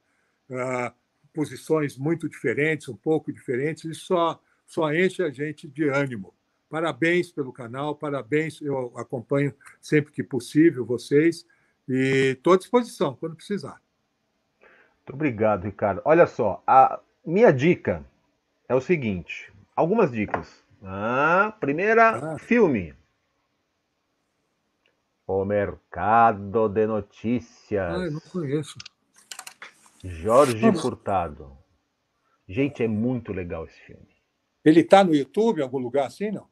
posições muito diferentes, um pouco diferentes, isso só enche a gente de ânimo. Parabéns pelo canal, parabéns, eu acompanho sempre que possível vocês e estou à disposição quando precisar. Muito obrigado, Ricardo. Olha só, a minha dica é o seguinte, algumas dicas. Primeira, filme. O Mercado de Notícias. Eu não conheço. Jorge Furtado. Gente, é muito legal esse filme. Ele está no YouTube, em algum lugar assim, não?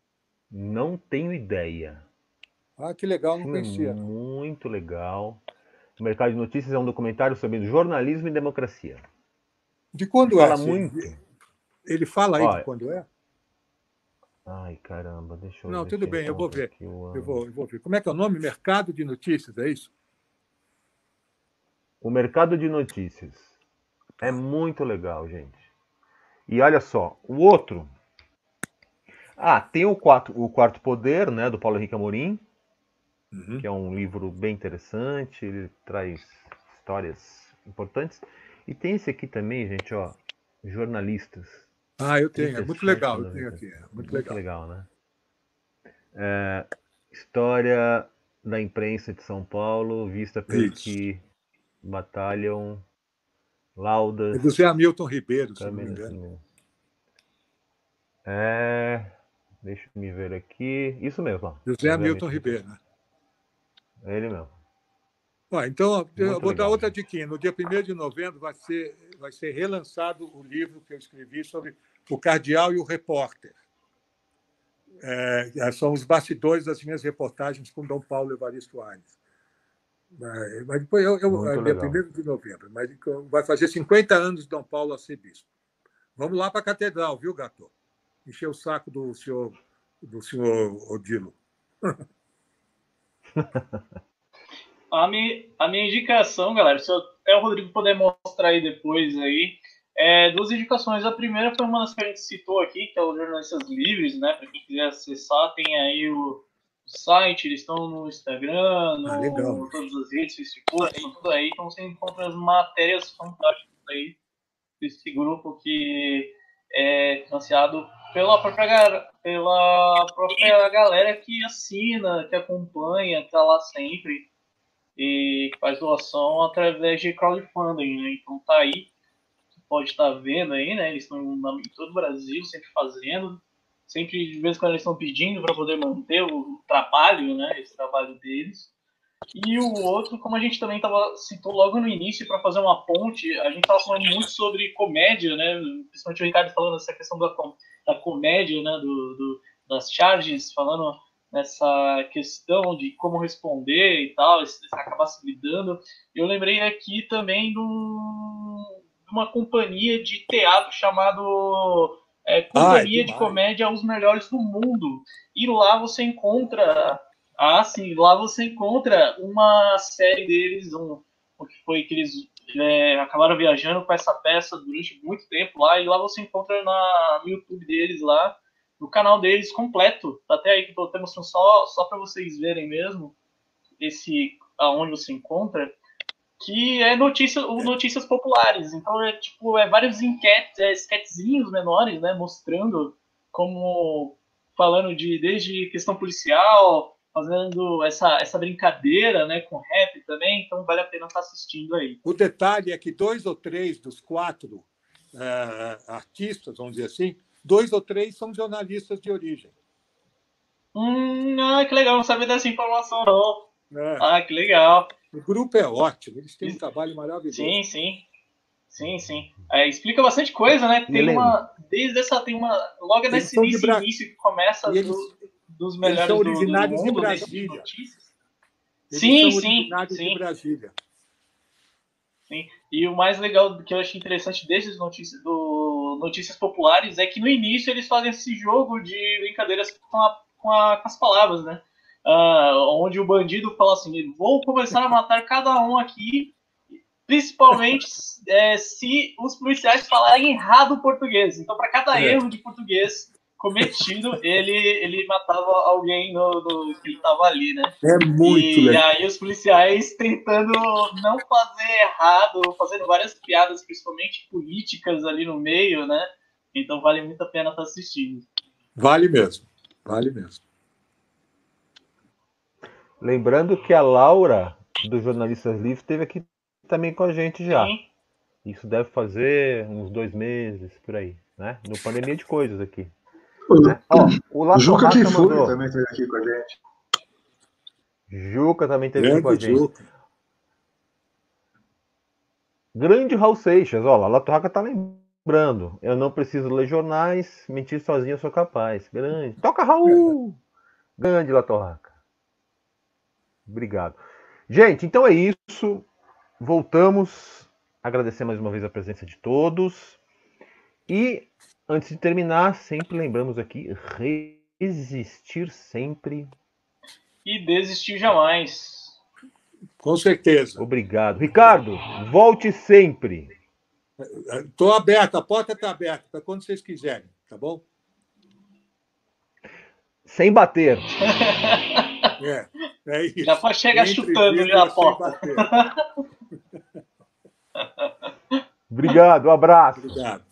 Não tenho ideia. Que legal, não conhecia. É muito legal. O Mercado de Notícias é um documentário sobre jornalismo e democracia. De quando Fala muito. Ele fala aí de quando é? Ai, caramba, deixa eu ver. Não, tudo bem, eu vou ver. Eu vou ver. Como é que é o nome? Mercado de Notícias, é isso? O Mercado de Notícias. É muito legal, gente. E olha só, o outro... tem o Quarto Poder, né, do Paulo Henrique Amorim, que é um livro bem interessante, ele traz histórias importantes. E tem esse aqui também, gente, ó, Jornalistas. Eu tenho, é muito legal, eu tenho aqui. Muito legal, né? História da imprensa de São Paulo, vista pelos que batalham, laudas... É do Zé Hamilton Ribeiro, se não me engano. Deixa eu me ver aqui. Isso mesmo, ó. José Hamilton Ribeiro, né? É ele mesmo. Então, eu vou dar outra diquinha. No dia 1º de novembro vai ser relançado o livro que eu escrevi sobre o Cardeal e o Repórter. São os bastidores das minhas reportagens com Dom Paulo Evaristo Aires. Mas depois, dia 1º de novembro, mas vai fazer 50 anos de Dom Paulo arcebispo. Vamos lá para a catedral, viu, Gato? Encher o saco do senhor Odilo. A minha indicação, galera, se até o Rodrigo puder mostrar aí depois aí, duas indicações. A primeira foi uma das que a gente citou aqui, que é o Jornalistas Livres, né? Para quem quiser acessar, tem aí o site, eles estão no Instagram, todas as redes, Facebook, tem tudo aí, então você encontra as matérias fantásticas aí desse grupo que é financiado pela própria galera que assina, que acompanha, que está lá sempre e faz doação através de crowdfunding, né? Então tá aí, você pode estar vendo aí, né? Eles estão em todo o Brasil sempre fazendo, sempre de vez em quando eles estão pedindo para poder manter o trabalho, né? Esse trabalho deles. E o outro, como a gente também citou logo no início, para fazer uma ponte, a gente estava falando muito sobre comédia, né? Principalmente o Ricardo falando dessa questão da comédia, né? Das charges, falando nessa questão de como responder e tal, acabar se lidando. Eu lembrei aqui também de uma companhia de teatro chamado Companhia de Comédia Os Melhores do Mundo. E lá você encontra... sim, lá você encontra uma série deles, o que foi que eles acabaram viajando com essa peça durante muito tempo lá, e lá você encontra no YouTube deles lá, no canal deles completo, tá até aí que eu tô mostrando só para vocês verem mesmo, aonde você encontra, que é notícias populares, então vários sketchzinhos menores, né, mostrando falando desde questão policial, fazendo essa brincadeira, né, com rap também, então vale a pena estar assistindo aí. O detalhe é que 2 ou 3 dos 4 artistas, vamos dizer assim, 2 ou 3 são jornalistas de origem. Que legal, não sabia dessa informação, não. Que legal. O grupo é ótimo, eles têm um trabalho maravilhoso. Sim. Explica bastante coisa, né? Logo nesse início que começa dos melhores. Eles são originários de Brasília. De Brasília. Sim. E o mais legal que eu achei interessante desses Notícias Populares é que no início eles fazem esse jogo de brincadeiras com as palavras, né? Onde o bandido fala assim: vou começar a matar cada um aqui, principalmente se os policiais falarem errado o português. Então, para cada erro de português, cometido, ele matava alguém no que ele tava ali, né? É muito E legal. aí os policiais tentando não fazer errado, fazendo várias piadas, principalmente políticas ali no meio, né? Então vale muito a pena estar assistindo. Vale mesmo. Vale mesmo. Lembrando que a Laura, do Jornalistas Livres, esteve aqui também com a gente já. Sim. Isso deve fazer uns 2 meses, por aí, né? No Pandemia de Coisas aqui. O, Né? Ó, o o Juca Latorraca Kifuri mandou. também esteve aqui com a gente. Juca também esteve aqui com a Grande gente. Juca. Grande Raul Seixas, ó, a Latorraca tá lembrando. Eu não preciso ler jornais, mentir sozinho eu sou capaz. Grande. Toca, Raul! Grande Latorraca. Obrigado. Gente, então é isso. Voltamos. Agradecer mais uma vez a presença de todos. E, antes de terminar, sempre lembramos aqui, resistir sempre. E desistir jamais. Com certeza. Obrigado. Ricardo, volte sempre. Estou aberto, a porta está aberta para quando vocês quiserem, tá bom? Sem bater. É isso. Já pode chegar Entre chutando vírgulas, já a sem porta. bater. Obrigado, um abraço. Obrigado.